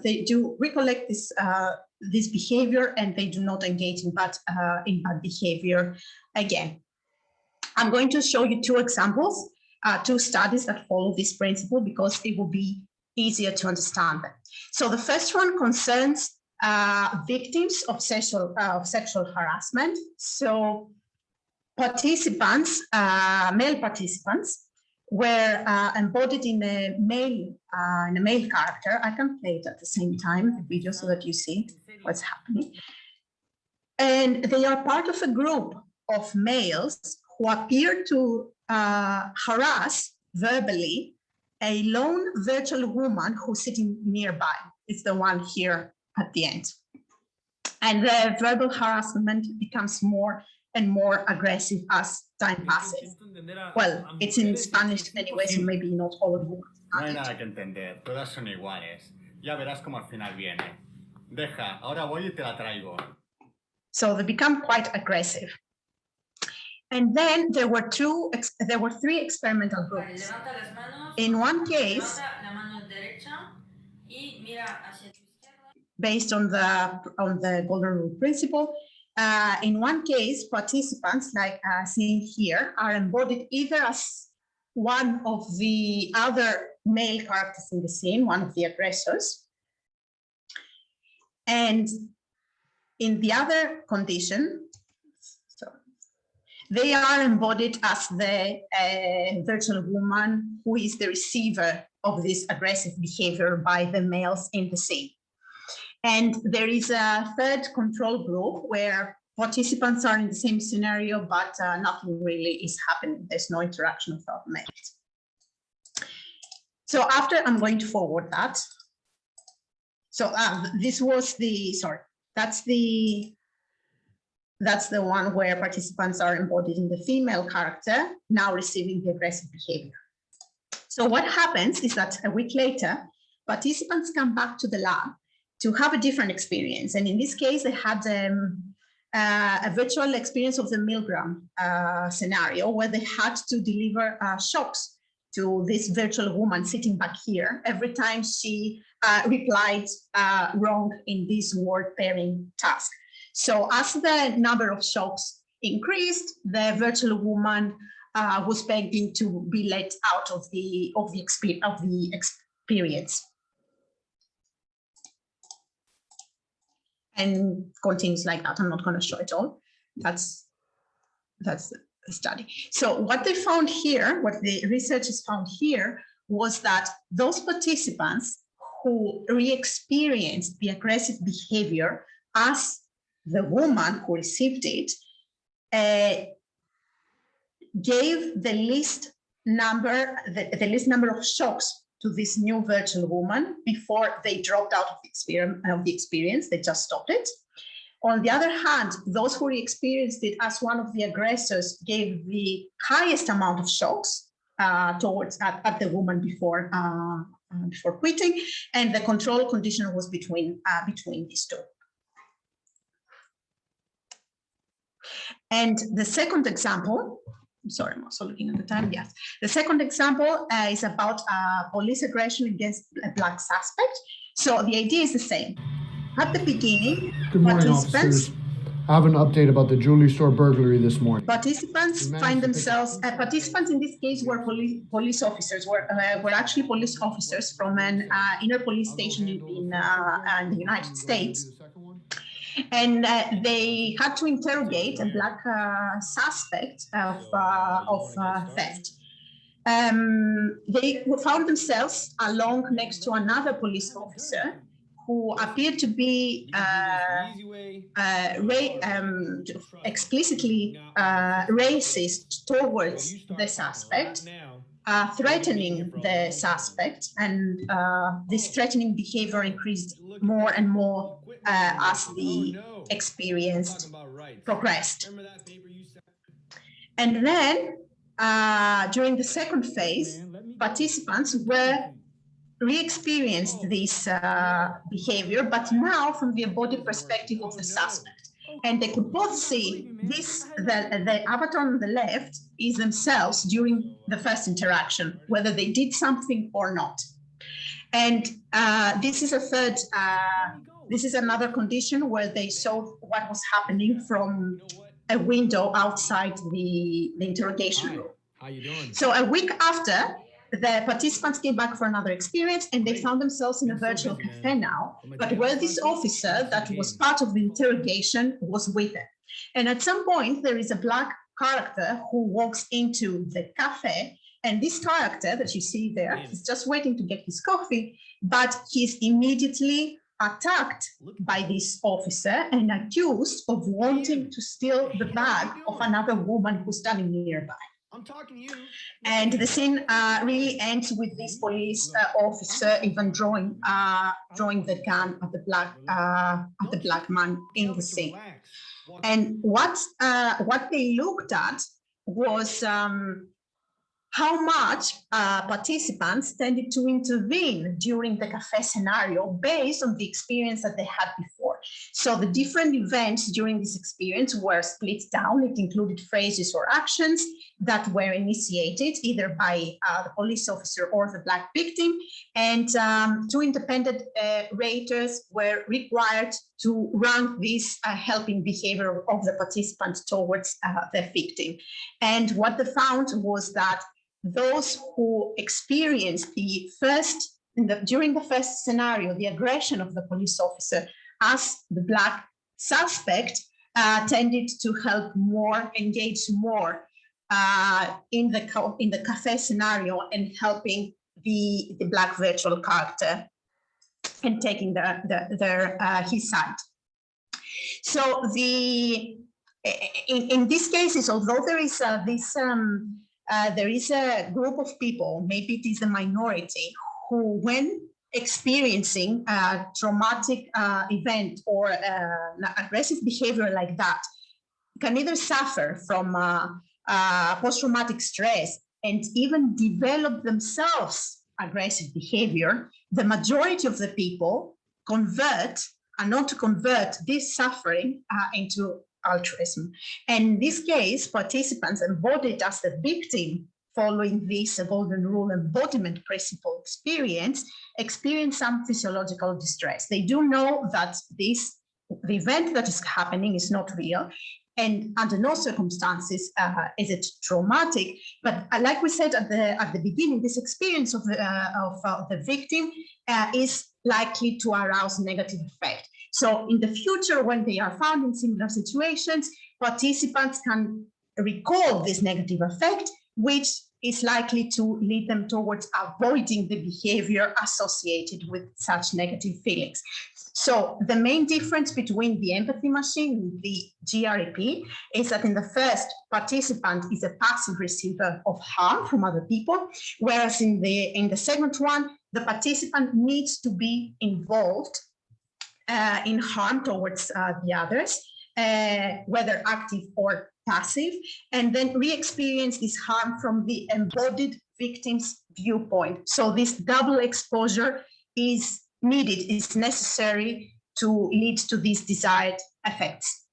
they do recollect this behavior, and they do not engage in bad behavior again. I'm going to show you 2 examples, 2 studies that follow this principle, because it will be easier to understand them. So the first one concerns victims of sexual harassment. So participants, male participants, were embodied in a male character. I can play it at the same time, the video, so that you see what's happening. And they are part of a group of males who appear to harass verbally a lone virtual woman who's sitting nearby. It's the one here at the end. And the verbal harassment becomes more and more aggressive as time passes. Well, it's in Spanish anyway, so maybe not all of you. No hay nada que entender, todas son iguales. Ya verás cómo al final viene. Deja, ahora voy y te la traigo. So they become quite aggressive. And then there were 3 experimental groups. In one case, based on the golden rule principle, in one case, participants, like seen here, are embodied either as one of the other male characters in the scene, one of the aggressors, and in the other condition, they are embodied as the virtual woman who is the receiver of this aggressive behavior by the males in the scene. And there is a third control group where participants are in the same scenario, but nothing really is happening. There's no interaction with the males. So after, I'm going to forward that. So this was the, sorry, that's the one where participants are embodied in the female character, now receiving the aggressive behavior. So what happens is that a week later, participants come back to the lab to have a different experience. And in this case, they had a virtual experience of the Milgram scenario, where they had to deliver shocks to this virtual woman sitting back here every time she replied wrong in this word pairing task. So as the number of shocks increased, the virtual woman was begging to be let out of the experience. And continues like that. I'm not going to show it all. That's the study. So what they found here, what the researchers found here, was that those participants who re-experienced the aggressive behavior as the woman who received it gave the least number of shocks to this new virtual woman before they dropped out of the experience. They just stopped it. On the other hand, those who experienced it as one of the aggressors gave the highest amount of shocks at the woman before quitting, and the control condition was between these two. And the second example I'm sorry, I'm also looking at the time. Yes. The second example is about police aggression against a black suspect. So the idea is the same. At the beginning, Good morning, participants. officers. I have an update about the jewelry store burglary this morning. Participants find themselves, participants in this case were police officers, were actually police officers from an inner police station in the United States. And they had to interrogate a black suspect of theft. They found themselves along next to another police officer who appeared to be explicitly racist towards the suspect, threatening the suspect, and this threatening behavior increased more and more as the experience progressed. And then during the second phase, participants were re-experienced this behavior, but now from the embodied perspective of the suspect. And they could both see this, the avatar on the left is themselves during the first interaction, whether they did something or not. And this is a third, this is another condition where they saw what was happening from a window outside the interrogation room. How you doing? So a week after, the participants came back for another experience, and they found themselves in a virtual cafe now, but where this officer that was part of the interrogation was with them. And at some point, there is a black character who walks into the cafe, and this character that you see there is just waiting to get his coffee, but he's immediately attacked by this officer and accused of wanting to steal the bag of another woman who's standing nearby. I'm talking to you. And the scene really ends with this police officer even drawing the gun at the black man in the scene. And what they looked at was how much participants tended to intervene during the cafe scenario based on the experience that they had before. So the different events during this experience were split down. It included phrases or actions that were initiated either by the police officer or the black victim, and two independent raters were required to rank this helping behavior of the participants towards the victim. And what they found was that those who experienced the first, during the first scenario, the aggression of the police officer as the black suspect tended to help more, engage more in the cafe scenario and helping the black virtual character and taking his side. So in these cases, although there is there is a group of people, maybe it is a minority, who when experiencing a traumatic event or aggressive behavior like that can either suffer from post-traumatic stress and even develop themselves aggressive behavior, the majority of the people convert and not to convert this suffering into altruism. And in this case, participants embodied as the victim following this golden rule embodiment principle experience some physiological distress. They do know that the event that is happening is not real, and under no circumstances is it traumatic. But like we said at the beginning, this experience of the victim is likely to arouse negative effect. So in the future, when they are found in similar situations, participants can recall this negative effect, which is likely to lead them towards avoiding the behavior associated with such negative feelings. So the main difference between the empathy machine and the GREP is that in the first, participant is a passive receiver of harm from other people, whereas in the second one, the participant needs to be involved in harm towards the others, whether active or passive, and then re-experience this harm from the embodied victim's viewpoint. So this double exposure is needed, is necessary to lead to these desired effects.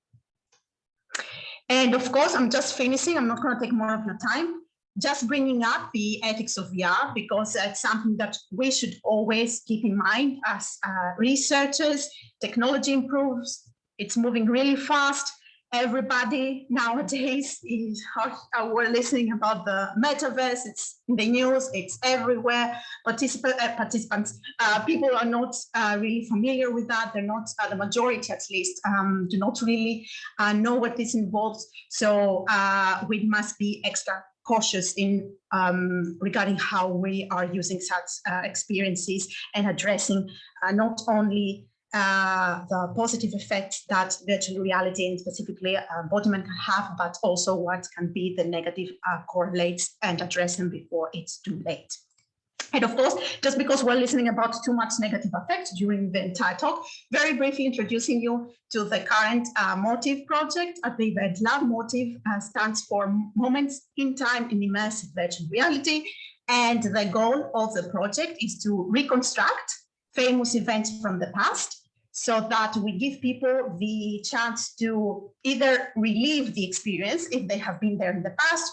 And of course, I'm just finishing. I'm not going to take more of your time. Just bringing up the ethics of VR, because it's something that we should always keep in mind as researchers. Technology improves. It's moving really fast. Everybody nowadays is we're listening about the metaverse. It's in the news. It's everywhere. Participants, people are not really familiar with that. They're not, the majority at least, do not really know what this involves. So we must be extra cautious in regarding how we are using such experiences and addressing not only the positive effects that virtual reality and specifically embodiment can have, but also what can be the negative correlates, and address them before it's too late. And of course, just because we're listening about too much negative effects during the entire talk, very briefly introducing you to the current MOTIVE project at the Event Lab. MOTIVE stands for Moments in Time in Immersive Virtual Reality. And the goal of the project is to reconstruct famous events from the past, so that we give people the chance to either relive the experience if they have been there in the past,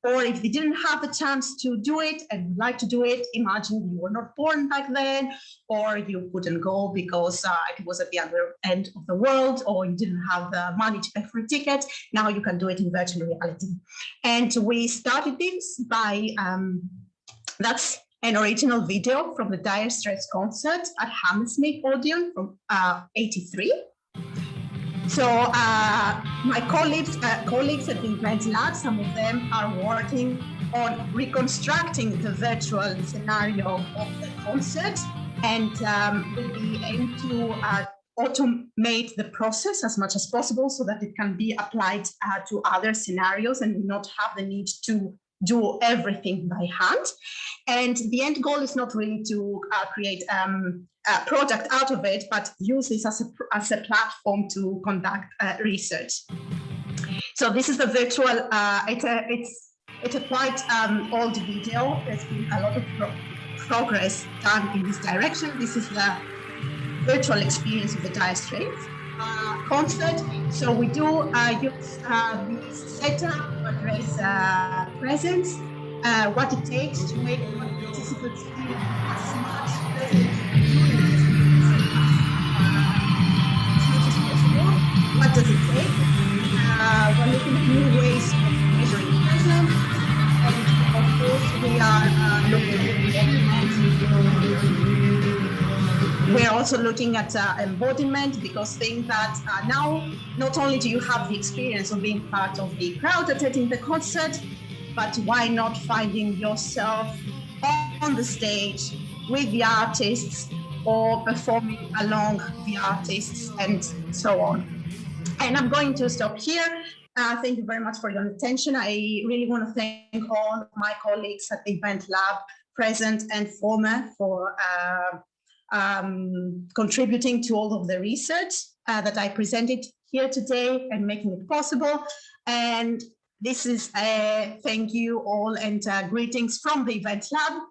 or if they didn't have the chance to do it and would like to do it. Imagine you were not born back then, or you couldn't go because it was at the other end of the world, or you didn't have the money to pay for a ticket. Now you can do it in virtual reality. And we started this by, that's an original video from the Dire Straits concert at Hammersmith Odeon from '83. So my colleagues at the Event Lab, some of them are working on reconstructing the virtual scenario of the concert, and we aim to automate the process as much as possible so that it can be applied to other scenarios and not have the need to do everything by hand. And the end goal is not really to create a product out of it, but use this as a platform to conduct research. So this is the virtual, it's a quite old video. There's been a lot of progress done in this direction. This is the virtual experience of the Dire Straits concert. So we do use this setup to address presence, what it takes to make participants feel as much present during the experience as possible. What does it take? We're looking at new ways of measuring presence, and of course we are looking at we're also looking at embodiment, because think that now not only do you have the experience of being part of the crowd attending the concert, but why not finding yourself on the stage with the artists or performing along the artists and so on. And I'm going to stop here. Thank you very much for your attention. I really want to thank all my colleagues at the Event Lab, present and former, for contributing to all of the research that I presented here today and making it possible. And this is a thank you all, and greetings from the Event Lab.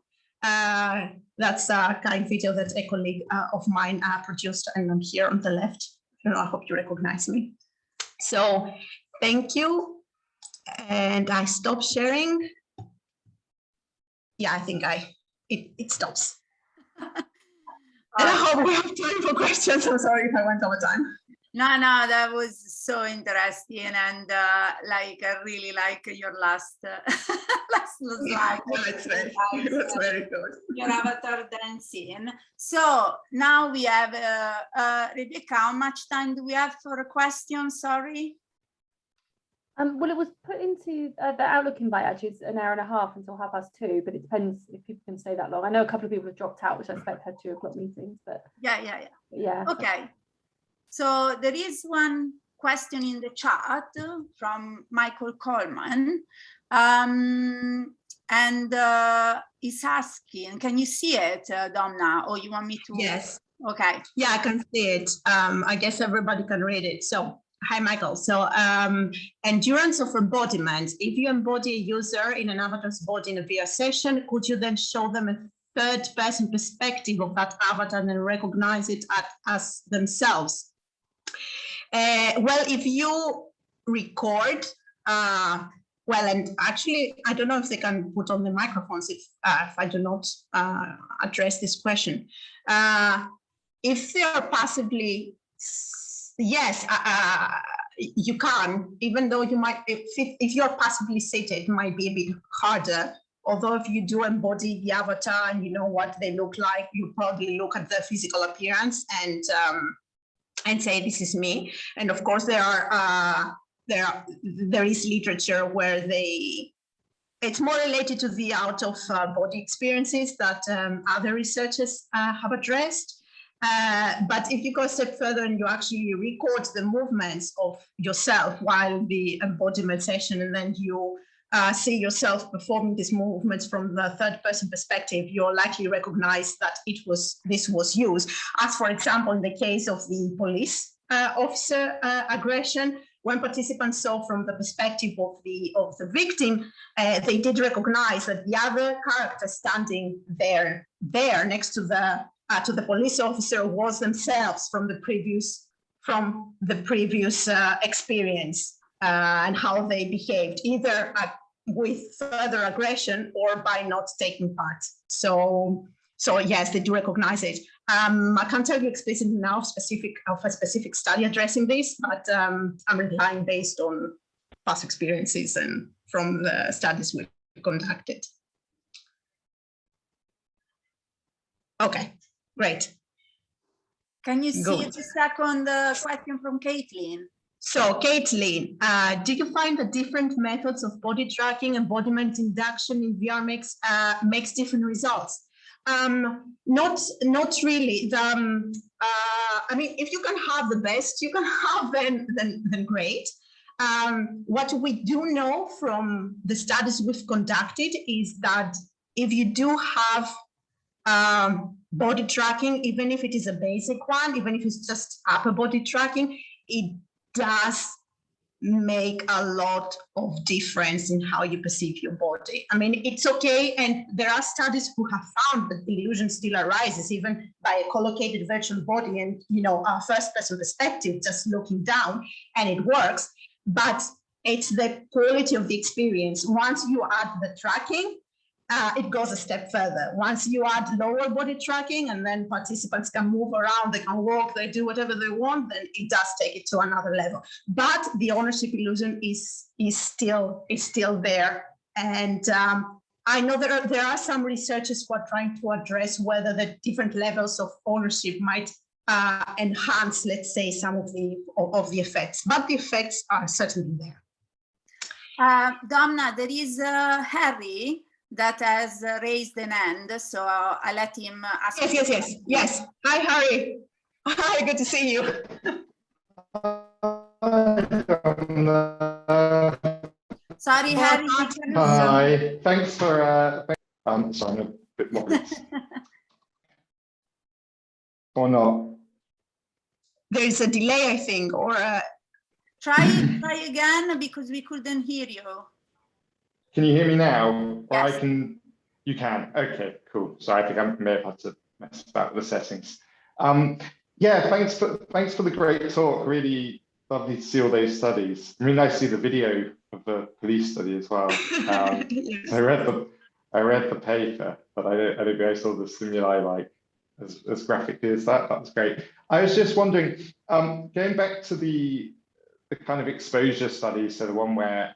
That's a kind video that a colleague of mine produced, and I'm here on the left. I hope you recognize me. So thank you. And I stop sharing. Yeah, I think it stops. And I hope we have time for questions. I'm sorry if I went over time. No, that was so interesting, and like I really like your last slide. That's very good. Your avatar dancing. So now we have Rebecca. How much time do we have for a question? Sorry. Well, it was put into the Outlook invite, actually. It's an hour and a half until 2:30, but it depends if people can stay that long. I know a couple of people have dropped out, which I expect had 2 o'clock meetings, but yeah. Okay. So there is one question in the chat from Michael Coleman, and he's asking, can you see it, Domna, or you want me to? Yes. Okay. Yeah, I can see it. I guess everybody can read it. So, hi, Michael. So, endurance of embodiment. If you embody a user in an avatar's body in a VR session, could you then show them a third-person perspective of that avatar and recognize it as themselves? Well, if you record. Well, and actually, I don't know if they can put on the microphones if I do not address this question. If they are passively, yes, you can, even though you might, if you're passively seated, it might be a bit harder. Although if you do embody the avatar and you know what they look like, you probably look at their physical appearance and say, this is me. And of course, there is literature where it's more related to the out of body experiences that other researchers have addressed. But if you go a step further and you actually record the movements of yourself while the embodiment session, and then you see yourself performing these movements from the third person perspective, you'll likely recognize that this was used. As for example, in the case of the police officer aggression, when participants saw from the perspective of the victim, they did recognize that the other character standing there next to the police officer was themselves from the previous experience and how they behaved, either with further aggression or by not taking part. So yes, they do recognize it. I can't tell you explicitly now of a specific study addressing this, but I'm relying based on past experiences and from the studies we've conducted. Okay, great. Can you see the second question from Caitlin? So, Caitlin, do you find that different methods of body tracking, embodiment induction in VR makes different results? Not really. I mean, if you can have the best you can have, then great. What we do know from the studies we've conducted is that if you do have body tracking, even if it is a basic one, even if it's just upper body tracking, it does make a lot of difference in how you perceive your body. I mean, it's okay, and there are studies who have found that the illusion still arises even by a collocated virtual body and, you know, a first-person perspective, just looking down, and it works. But it's the quality of the experience. Once you add the tracking, it goes a step further. Once you add lower body tracking and then participants can move around, they can walk, they do whatever they want, then it does take it to another level. But the ownership illusion is still there. And I know there are some researchers who are trying to address whether the different levels of ownership might enhance, let's say, some of the effects, but the effects are certainly there. Domna, there is Harry that has raised an hand, so I'll let him ask. Yes. Hi, Harry. Hi, good to see you. Sorry, Harry. Hi, thanks for. Sorry, I'm a bit more. Or not? There's a delay, I think, or. Try again, because we couldn't hear you. Can you hear me now? Yes. Or you can. Okay, cool. So I think I may have had to mess about with the settings. Yeah, thanks for the great talk. Really lovely to see all those studies. I mean, nice to see the video of the police study as well. Yes. I read the paper, but I don't think I saw the stimuli like as graphically as that. That was great. I was just wondering, going back to the kind of exposure study, so the one where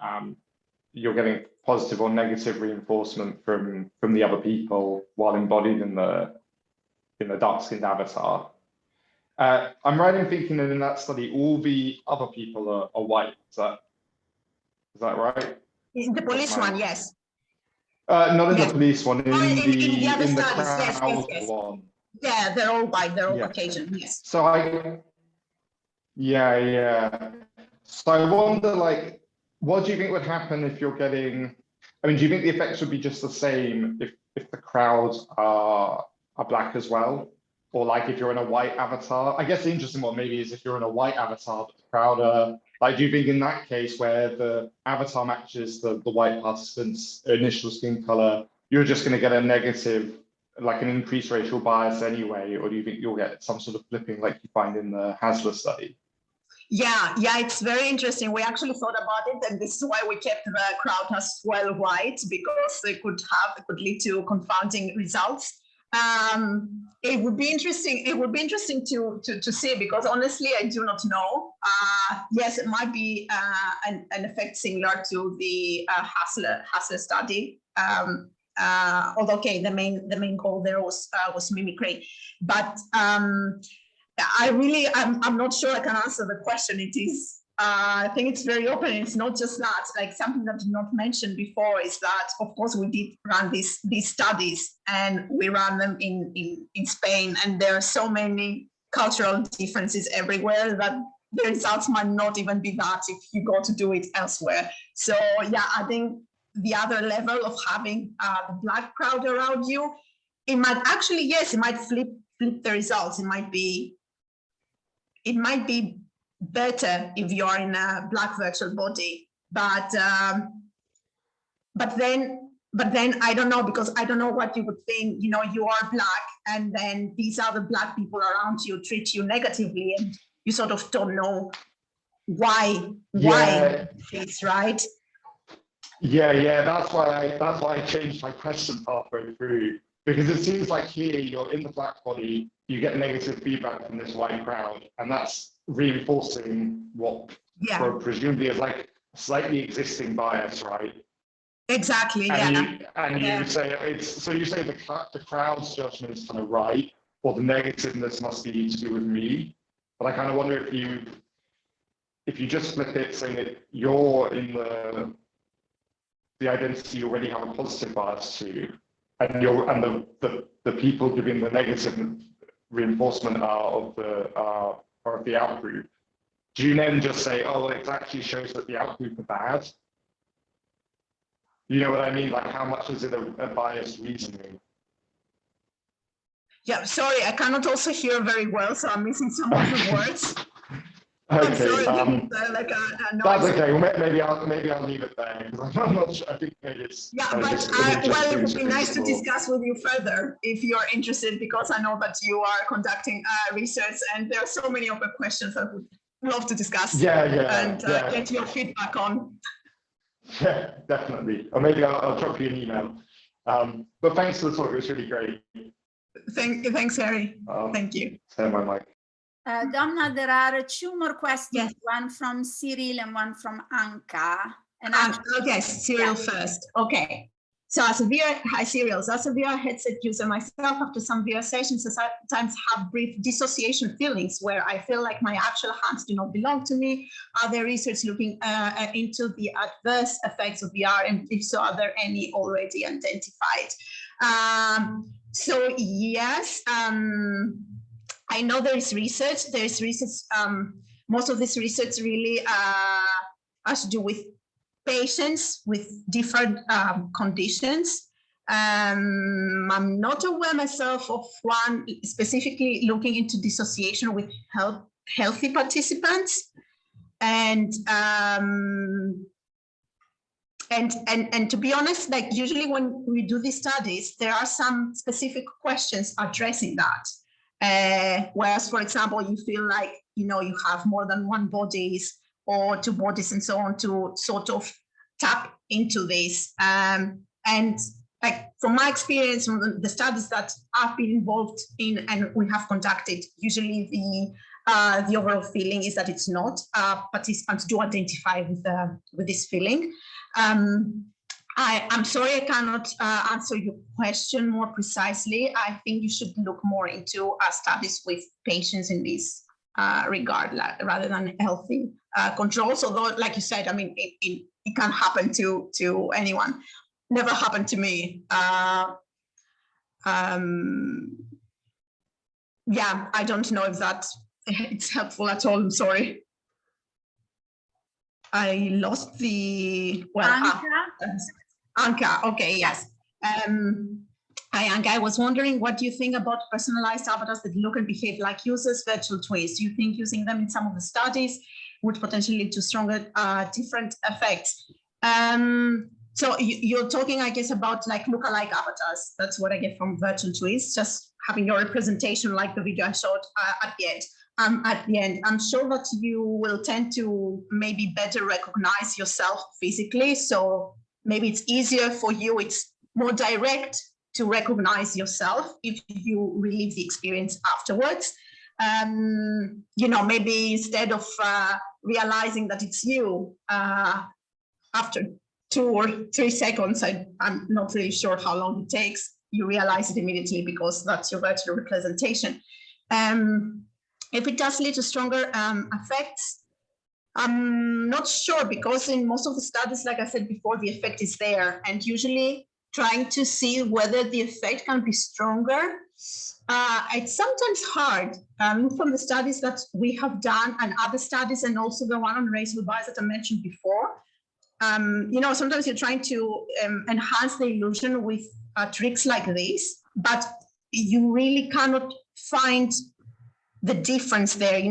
you're getting positive or negative reinforcement from the other people while embodied in the dark-skinned avatar. I'm right in thinking that in that study, all the other people are white. Is that right? In the police one, yes. Not in the police one. In the other in the studies, crowd yes. one. Yeah, they're all white. They're all Caucasian. Yes. So yeah. So I wonder, like, what do you think would happen if you're getting? I mean, do you think the effects would be just the same if the crowds are black as well, or like if you're in a white avatar? I guess the interesting one maybe is if you're in a white avatar, but the crowd are like. Do you think in that case where the avatar matches the white participants' initial skin color, you're just going to get a negative, like an increased racial bias anyway, or do you think you'll get some sort of flipping like you find in the Hasler study? Yeah, it's very interesting. We actually thought about it, and this is why we kept the crowd as well white, because it could lead to confounding results. It would be interesting. It would be interesting to see, because honestly, I do not know. Yes, it might be an effect similar to the Hassler study. Although, okay, the main goal there was mimicry, but I'm not sure I can answer the question. It is, I think it's very open. It's not just that. Like, something that I did not mention before is that, of course, we did run these studies, and we ran them in Spain, and there are so many cultural differences everywhere that the results might not even be that if you go to do it elsewhere. So yeah, I think the other level of having the Black crowd around you, it might actually, yes, it might flip the results. It might be better if you are in a Black virtual body, but then I don't know, because I don't know what you would think. You know, you are Black, and then these other Black people around you treat you negatively, and you sort of don't know why it's right. Yeah, that's why I changed my question halfway through, because it seems like here you're in the Black body, you get negative feedback from this white crowd, and that's reinforcing what presumably is like slightly existing bias, right? Exactly. And you say the crowd's judgment is kind of right, or the negativeness must be to do with me. But I kind of wonder if you just flip it, saying that you're in the identity you already have a positive bias to, and the people giving the negative reinforcement are of the out group. Do you then just say, oh, it actually shows that the out group are bad? You know what I mean? Like, how much is it a biased reasoning? Yeah, sorry, I cannot also hear very well, so I'm missing some of the words. Okay, sorry, that's okay. Well, maybe I'll leave it there, because I'm not sure. I think maybe it's it would be nice to discuss with you further if you're interested, because I know that you are conducting research, and there are so many open questions I would love to discuss. And get your feedback on. Yeah, definitely. Or maybe I'll drop you an email. But thanks for the talk. It was really great. Thanks, Harry. Thank you. Turn my mic. Domna, there are 2 more questions, one from Cyril and one from Anka. And okay, Cyril first. Okay. So hi Cyril. As a VR headset user myself, after some VR sessions, I sometimes have brief dissociation feelings where I feel like my actual hands do not belong to me. Are there research looking into the adverse effects of VR? And if so, are there any already identified? So yes, I know there is research. There is research. Most of this research really has to do with patients with different conditions. I'm not aware myself of one specifically looking into dissociation with healthy participants, and to be honest, like usually when we do these studies, there are some specific questions addressing that. Whereas, for example, you feel like you have more than one bodies or 2 bodies and so on, to sort of tap into this. And like from my experience, from the studies that I've been involved in and we have conducted, usually the overall feeling is that it's not. Participants do identify with this feeling. I'm sorry I cannot answer your question more precisely. I think you should look more into studies with patients in this regard rather than healthy controls. Although, like you said, I mean, it can happen to anyone. Never happened to me. Yeah, I don't know if it's helpful at all. I'm sorry. I lost the Anka. Okay, yes. Hi, Anka. I was wondering, what do you think about personalized avatars that look and behave like users, virtual twins? Do you think using them in some of the studies would potentially lead to stronger different effects? So you're talking, I guess, about like lookalike avatars. That's what I get from virtual twins, just having your representation like the video I showed at the end. at the end. I'm sure that you will tend to maybe better recognize yourself physically. So maybe it's easier for you, it's more direct to recognize yourself if you relive the experience afterwards. Maybe instead of realizing that it's you after 2 or 3 seconds, I'm not really sure how long it takes, you realize it immediately because that's your virtual representation. If it does lead to stronger effects, I'm not sure, because in most of the studies, like I said before, the effect is there, and usually trying to see whether the effect can be stronger. It's sometimes hard from the studies that we have done and other studies, and also the one on racial bias that I mentioned before. Sometimes you're trying to enhance the illusion with tricks like this, but you really cannot find the difference there,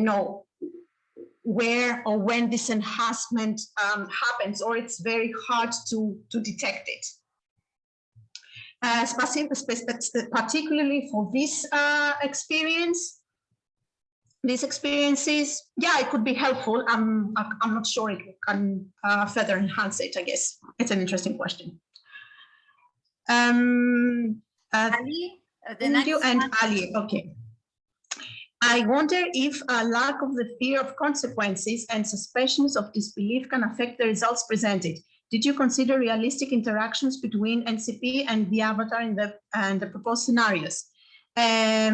where or when this enhancement happens, or it's very hard to detect it. Particularly for this these experiences, yeah, it could be helpful. I'm not sure it can further enhance it, I guess. It's an interesting question. Ali, thank you, and Ali, okay. I wonder if a lack of the fear of consequences and suspicions of disbelief can affect the results presented. Did you consider realistic interactions between NCP and the avatar in the proposed scenarios? I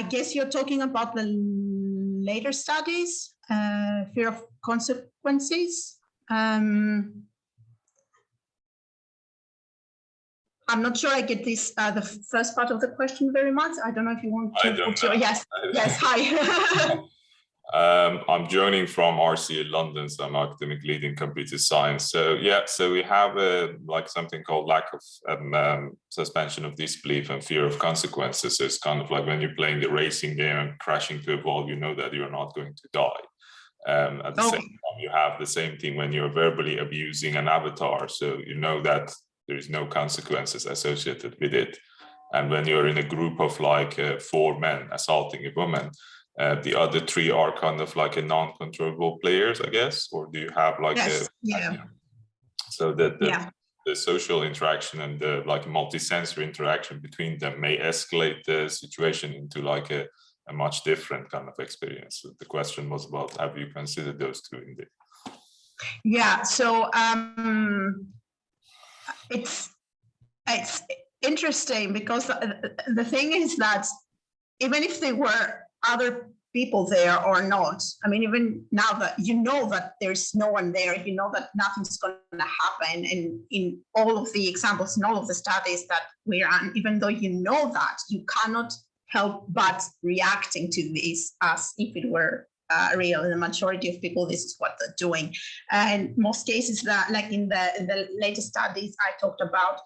guess you're talking about the later studies, fear of consequences. I'm not sure I get this, the first part of the question very much. I don't know if you want to put your, yes, hi. I'm joining from RCA London, so I'm academic lead in computer science. So yeah, so we have something called lack of suspension of disbelief and fear of consequences. So it's kind of like when you're playing the racing game and crashing to a wall, you know that you're not going to die. At the same time, you have the same thing when you're verbally abusing an avatar. So you know that there's no consequences associated with it. And when you're in a group of 4 men assaulting a woman, the other 3 are kind of like a non-controllable players, I guess, or do you have so that the social interaction and the multi-sensory interaction between them may escalate the situation into a much different kind of experience. So the question was about, have you considered those two indeed? Yeah, so it's interesting because the thing is that even if there were other people there or not, I mean, even now that you know that there's no one there, you know that nothing's going to happen, and in all of the examples, in all of the studies that we run, even though you know that, you cannot help but reacting to this as if it were real. In the majority of people, this is what they're doing. And most cases that, like in the latest studies I talked about,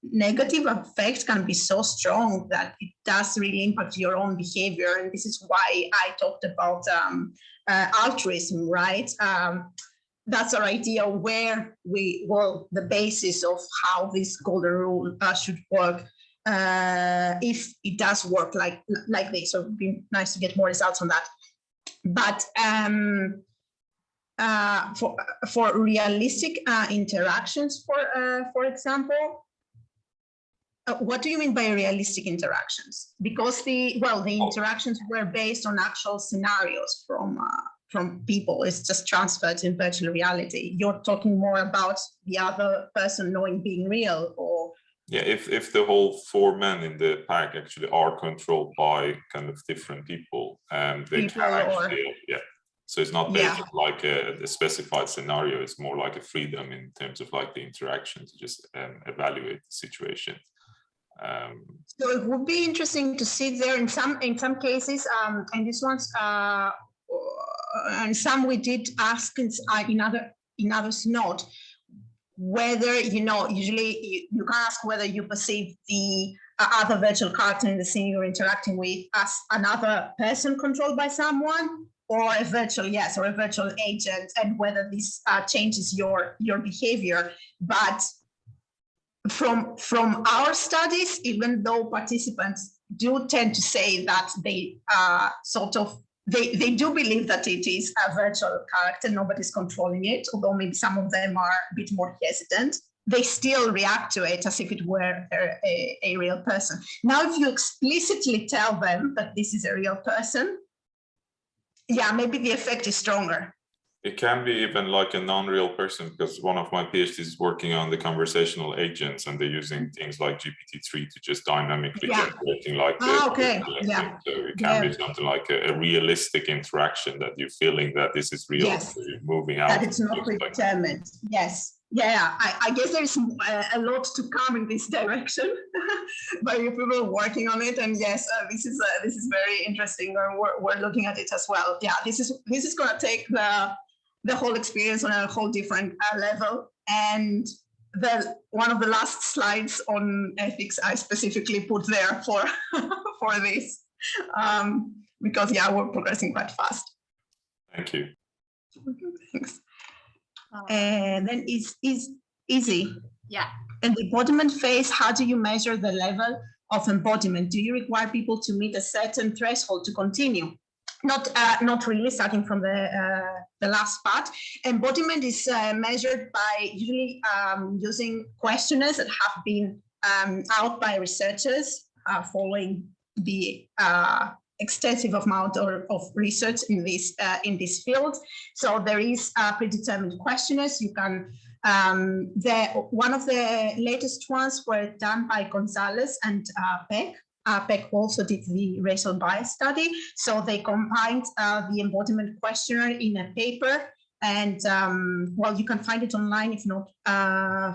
negative effects can be so strong that it does really impact your own behavior. And this is why I talked about altruism, right? That's our idea where the basis of how this golden rule should work. If it does work like this, so it'd be nice to get more results on that. But for realistic interactions, for example, what do you mean by realistic interactions? Because the interactions were based on actual scenarios from people. It's just transferred in virtual reality. You're talking more about the other person knowing being real, or yeah, if the whole 4 men in the pack actually are controlled by kind of different people, they can actually, so it's not based on a specified scenario. It's more like a freedom in terms of the interaction to just evaluate the situation. So it would be interesting to see there in some cases, and this one's and some we did ask in others not, whether usually you can ask whether you perceive the other virtual character in the scene you're interacting with as another person controlled by someone, or a virtual agent, and whether this changes your behavior. But from our studies, even though participants do tend to say that they they do believe that it is a virtual character, nobody's controlling it, although maybe some of them are a bit more hesitant, they still react to it as if it were a real person. Now, if you explicitly tell them that this is a real person, yeah, maybe the effect is stronger. It can be even like a non-real person, because one of my PhDs is working on the conversational agents, and they're using things like GPT-3 to just dynamically generating like okay. Yeah. So it can be something like a realistic interaction that you're feeling that this is real. Yes. So you're moving out. That it's not predetermined. Yes. Yeah, I guess there's a lot to come in this direction, but people are working on it, and yes, this is very interesting. We're looking at it as well. Yeah, this is going to take the whole experience on a whole different level. And one of the last slides on ethics I specifically put there for for this, because yeah, we're progressing quite fast. Thank you. Thanks. And then is easy. Yeah. And the embodiment phase, how do you measure the level of embodiment? Do you require people to meet a certain threshold to continue? Not really, starting from the last part. Embodiment is measured by usually using questionnaires that have been out by researchers following the extensive amount of research in this field. So there is predetermined questionnaires. You can one of the latest ones were done by Gonzalez and Peck. Peck also did the racial bias study. So they combined the embodiment questionnaire in a paper. And well, you can find it online. If not,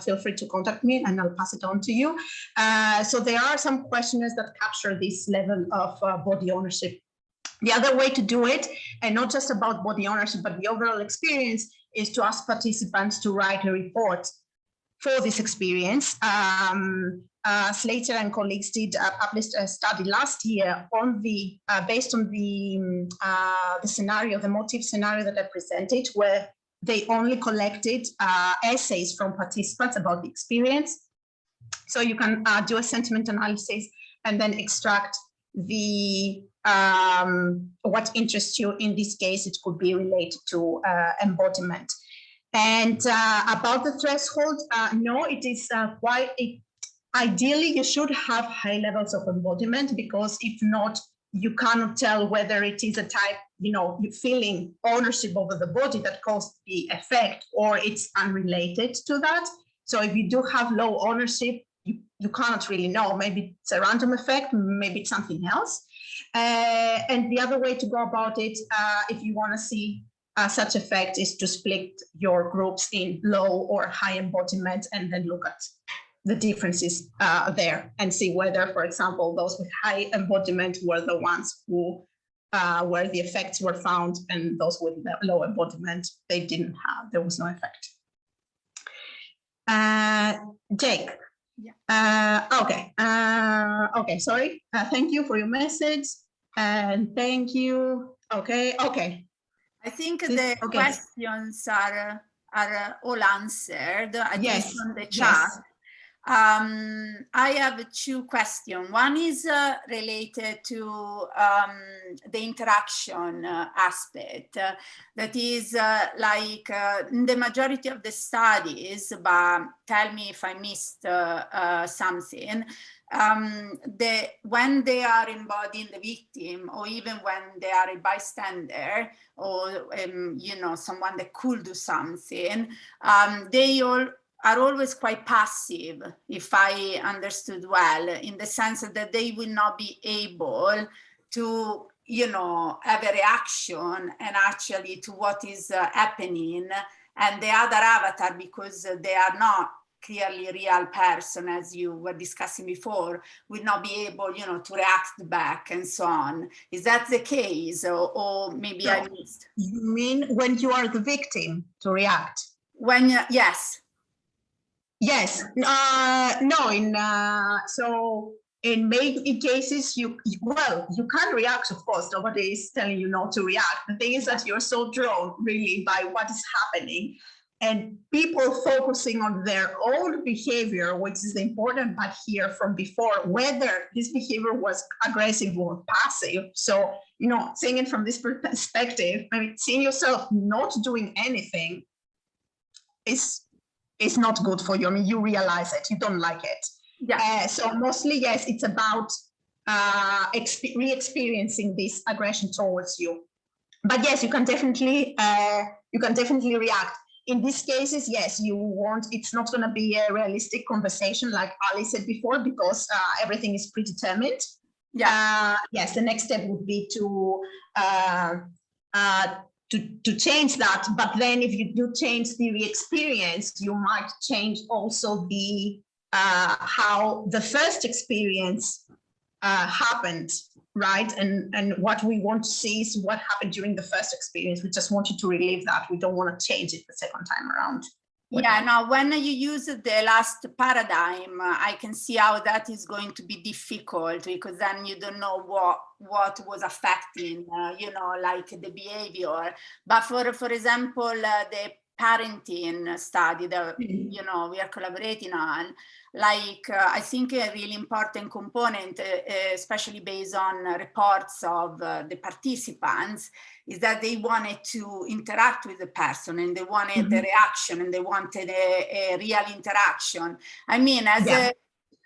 feel free to contact me and I'll pass it on to you. So there are some questionnaires that capture this level of body ownership. The other way to do it, and not just about body ownership, but the overall experience, is to ask participants to write a report for this experience. Slater and colleagues did published a study last year on the based on the scenario, the motive scenario that I presented, where they only collected essays from participants about the experience. So you can do a sentiment analysis and then extract the what interests you. In this case, it could be related to embodiment. And about the threshold, no, it is quite. Ideally, you should have high levels of embodiment, because if not, you cannot tell whether it is a type, you're feeling ownership over the body that caused the effect, or it's unrelated to that. So if you do have low ownership, you cannot really know. Maybe it's a random effect, maybe it's something else. And the other way to go about it, if you want to see such effect, is to split your groups in low or high embodiment, and then look at the differences there and see whether, for example, those with high embodiment were the ones who where the effects were found, and those with low embodiment, there was no effect. Jake. Yeah. Okay, sorry. Thank you for your message, and thank you. Okay. I think the questions are all answered, at least on the chat. Yes. I have two questions. One is related to the interaction aspect. That is like in the majority of the studies, but tell me if I missed something, when they are embodying the victim, or even when they are a bystander, or someone that could do something, they all are always quite passive, if I understood well, in the sense that they will not be able to, have a reaction and actually to what is happening. And the other avatar, because they are not clearly real person, as you were discussing before, will not be able, to react back and so on. Is that the case, or maybe I missed? You mean when you are the victim to react? Yes. Yes. No. So in many cases, you can react. Of course, nobody is telling you not to react. The thing is that you're so drawn really by what is happening, and people focusing on their own behavior, which is the important part here from before, whether this behavior was aggressive or passive. So, you know, seeing it from this perspective, I mean, seeing yourself not doing anything is not good for you. I mean, you realize it, you don't like it. Yeah. So mostly, yes, it's about re-experiencing this aggression towards you. But yes, you can definitely react. In these cases, yes, it's not going to be a realistic conversation like Ali said before, because everything is predetermined. Yeah. Yes, the next step would be to change that. But then if you do change the re-experience, you might change also the how the first experience happened, right? And what we want to see is what happened during the first experience. We just want you to relive that. We don't want to change it the second time around. Yeah, now when you use the last paradigm, I can see how that is going to be difficult, because then you don't know what was affecting, you know, like the behavior. But for example, the parenting study that, you know, we are collaborating on, like I think a really important component, especially based on reports of the participants, is that they wanted to interact with the person, and they wanted the reaction, and they wanted a real interaction. I mean,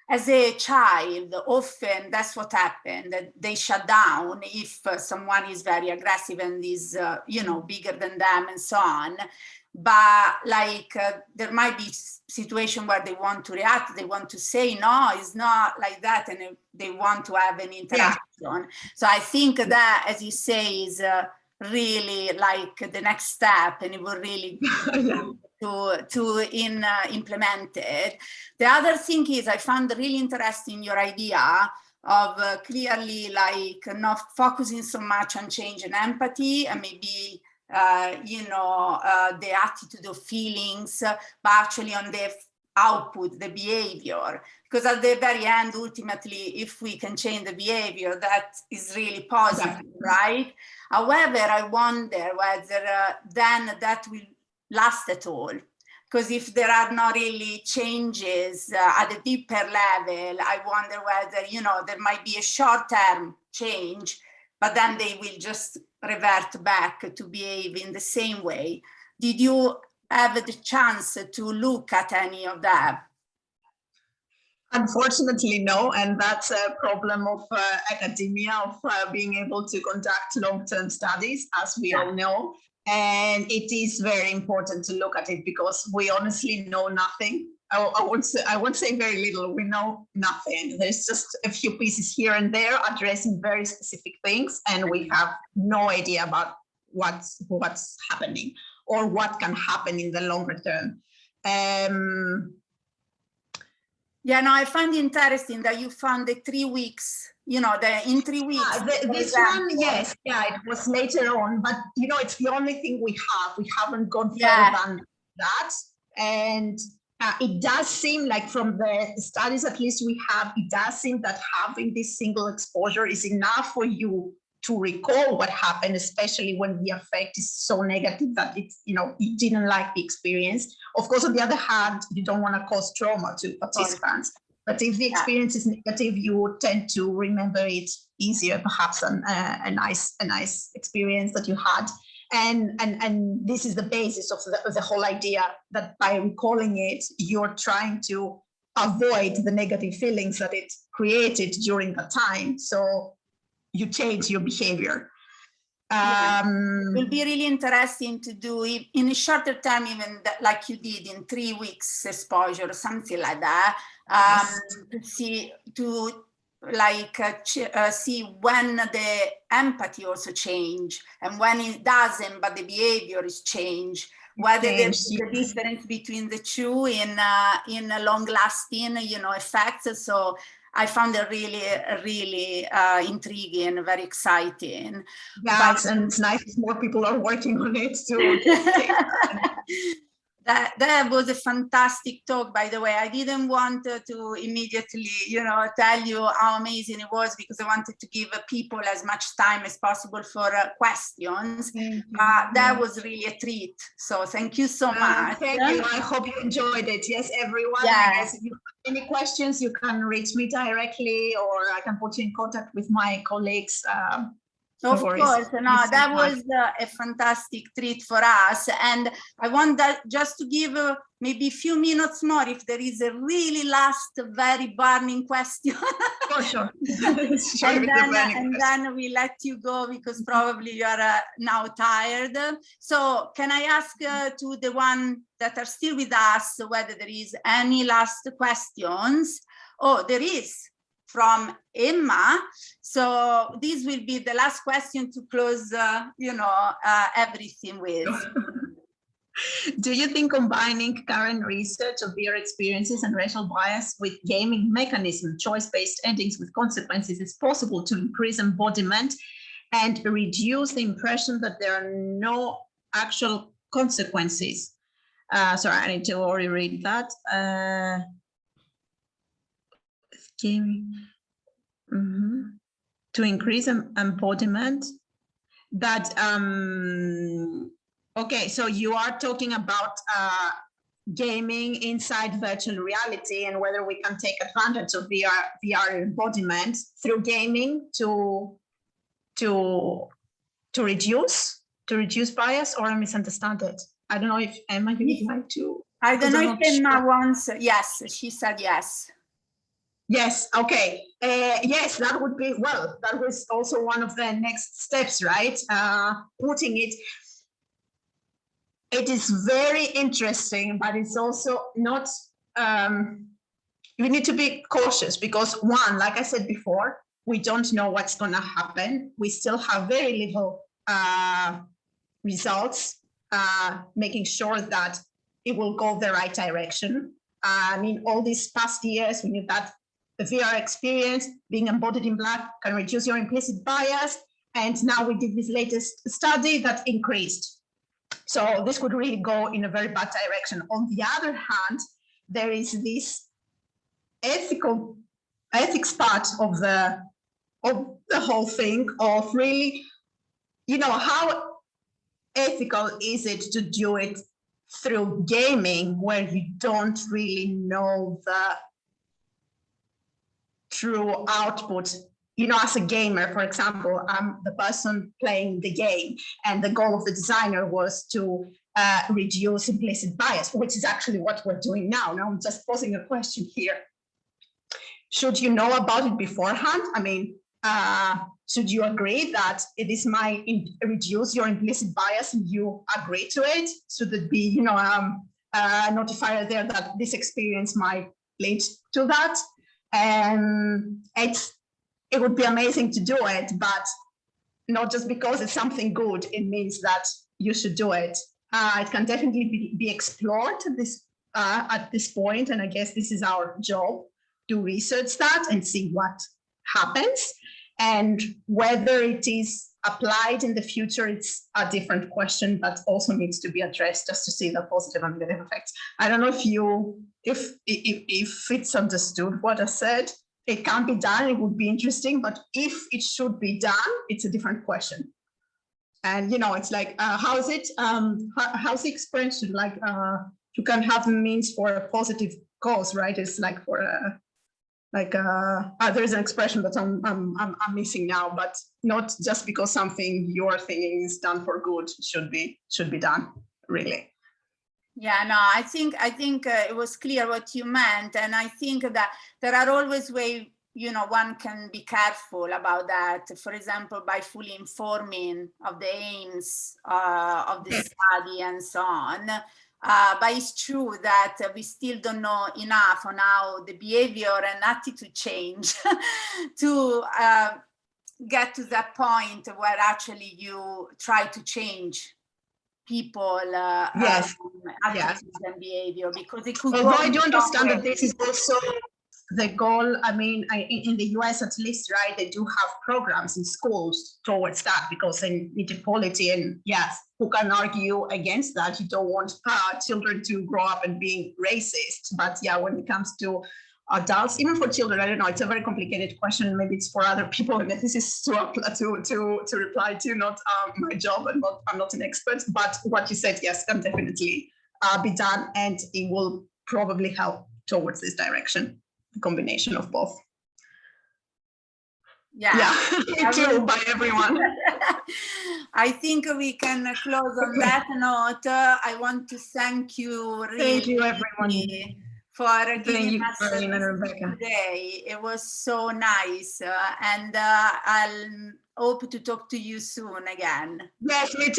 as a child, often that's what happened, that they shut down if someone is very aggressive and is, you know, bigger than them and so on. But like there might be situation where they want to react, they want to say, no, it's not like that, and they want to have an interaction. Yeah. So I think that, as you say, is really like the next step, and it will really to implement it. The other thing is, I found really interesting your idea of clearly like not focusing so much on change and empathy, and maybe you know, the attitude of feelings, but actually on the output, the behavior. Because at the very end, ultimately, if we can change the behavior, that is really positive, right? However, I wonder whether then that will last at all. Because if there are not really changes at a deeper level, I wonder whether, you know, there might be a short-term change, but then they will just revert back to behave in the same way. Did you have the chance to look at any of that? Unfortunately, no, and that's a problem of academia, of being able to conduct long-term studies, as we all know. And it is very important to look at it, because we honestly know nothing. I won't say very little. We know nothing. There's just a few pieces here and there addressing very specific things, and we have no idea about what's happening or what can happen in the longer term. Yeah, no, I find it interesting that you found the 3 weeks, you know, in 3 weeks. This one, yes, yeah, it was later on, but you know, it's the only thing we have. We haven't gone further than that. And it does seem like, from the studies at least we have, it does seem that having this single exposure is enough for you to recall what happened, especially when the effect is so negative that it's, you know, you didn't like the experience. Of course, on the other hand, you don't want to cause trauma to participants. But if the experience is negative, you tend to remember it easier, perhaps a nice experience that you had. And this is the basis of the whole idea, that by recalling it, you're trying to avoid the negative feelings that it created during the time. So you change your behavior. It will be really interesting to do in a shorter time, even like you did in 3 weeks exposure or something like that, to see when the empathy also change, and when it doesn't, but the behavior is changed. Whether there's the difference between the two in long-lasting, you know, effects. So I found it really intriguing, very exciting. Yeah, and it's nice if more people are working on it too. That was a fantastic talk, by the way. I didn't want to immediately, tell you how amazing it was, because I wanted to give people as much time as possible for questions. That was really a treat. So thank you so much. Thank you. I hope you enjoyed it. Yes, everyone. Yeah. I guess if you have any questions, you can reach me directly, or I can put you in contact with my colleagues. Of course, that was a fantastic treat for us. And I want that just to give maybe a few minutes more if there is a really last, very burning question. For sure. and then we let you go, because probably you are now tired. So can I ask to the one that are still with us whether there is any last questions? Oh, there is. From Emma. So this will be the last question to close, everything with. Do you think combining current research of VR experiences and racial bias with gaming mechanism, choice-based endings with consequences is possible to increase embodiment and reduce the impression that there are no actual consequences? Sorry, I need to reread that. Gaming to increase embodiment. That okay, so you are talking about gaming inside virtual reality, and whether we can take advantage of VR embodiment through gaming to reduce bias, or I misunderstand it. I don't know if Emma, you would like to. I don't know if Emma wants. Yes, she said yes. Yes, okay. Yes, that would be, well, that was also one of the next steps, right? Putting it is very interesting, but it's also not, you need to be cautious, because one, like I said before, we don't know what's gonna happen. We still have very little results, making sure that it will go the right direction. I mean, all these past years, we knew that the VR experience being embodied in Black can reduce your implicit bias. And now we did this latest study that increased. So this could really go in a very bad direction. On the other hand, there is this ethics part of the whole thing, of really, how ethical is it to do it through gaming, where you don't really know the true output. As a gamer, for example, I'm the person playing the game, and the goal of the designer was to reduce implicit bias, which is actually what we're doing now. Now I'm just posing a question here. Should you know about it beforehand? I mean, should you agree that this might reduce your implicit bias and you agree to it? Should it be, a notifier there that this experience might lead to that? And it would be amazing to do it, but not just because it's something good, it means that you should do it. It can definitely be explored at this point, and I guess this is our job, to research that and see what happens, and whether it is applied in the future, it's a different question, but also needs to be addressed just to see the positive and negative effects. I don't know if it's understood what I said. It can be done, it would be interesting, but if it should be done, it's a different question. And it's like, how's the experience? Like, you can have means for a positive cause, right? It's like for there's an expression that I'm missing now, but not just because something you're thinking is done for good should be done, really. Yeah, no, I think it was clear what you meant, and I think that there are always ways, one can be careful about that. For example, by fully informing of the aims of the study and so on. But it's true that we still don't know enough on how the behavior and attitude change to get to that point where actually you try to change people attitudes and behavior, because it could Although I do understand that this is also the goal, I mean, in the US at least, right, they do have programs in schools towards that because they need equality. And yes, who can argue against that? You don't want children to grow up and being racist. But yeah, when it comes to adults, even for children, I don't know, it's a very complicated question. Maybe it's for other people and this is to reply to, not my job, and I'm not an expert. But what you said, yes, can definitely be done, and it will probably help towards this direction. Combination of both. Yeah, me too, by everyone. I think we can close on that note. I want to thank you really. Thank you, everyone, for giving us Rebecca today. It was so nice, and I'll hope to talk to you soon again. Yes, me too.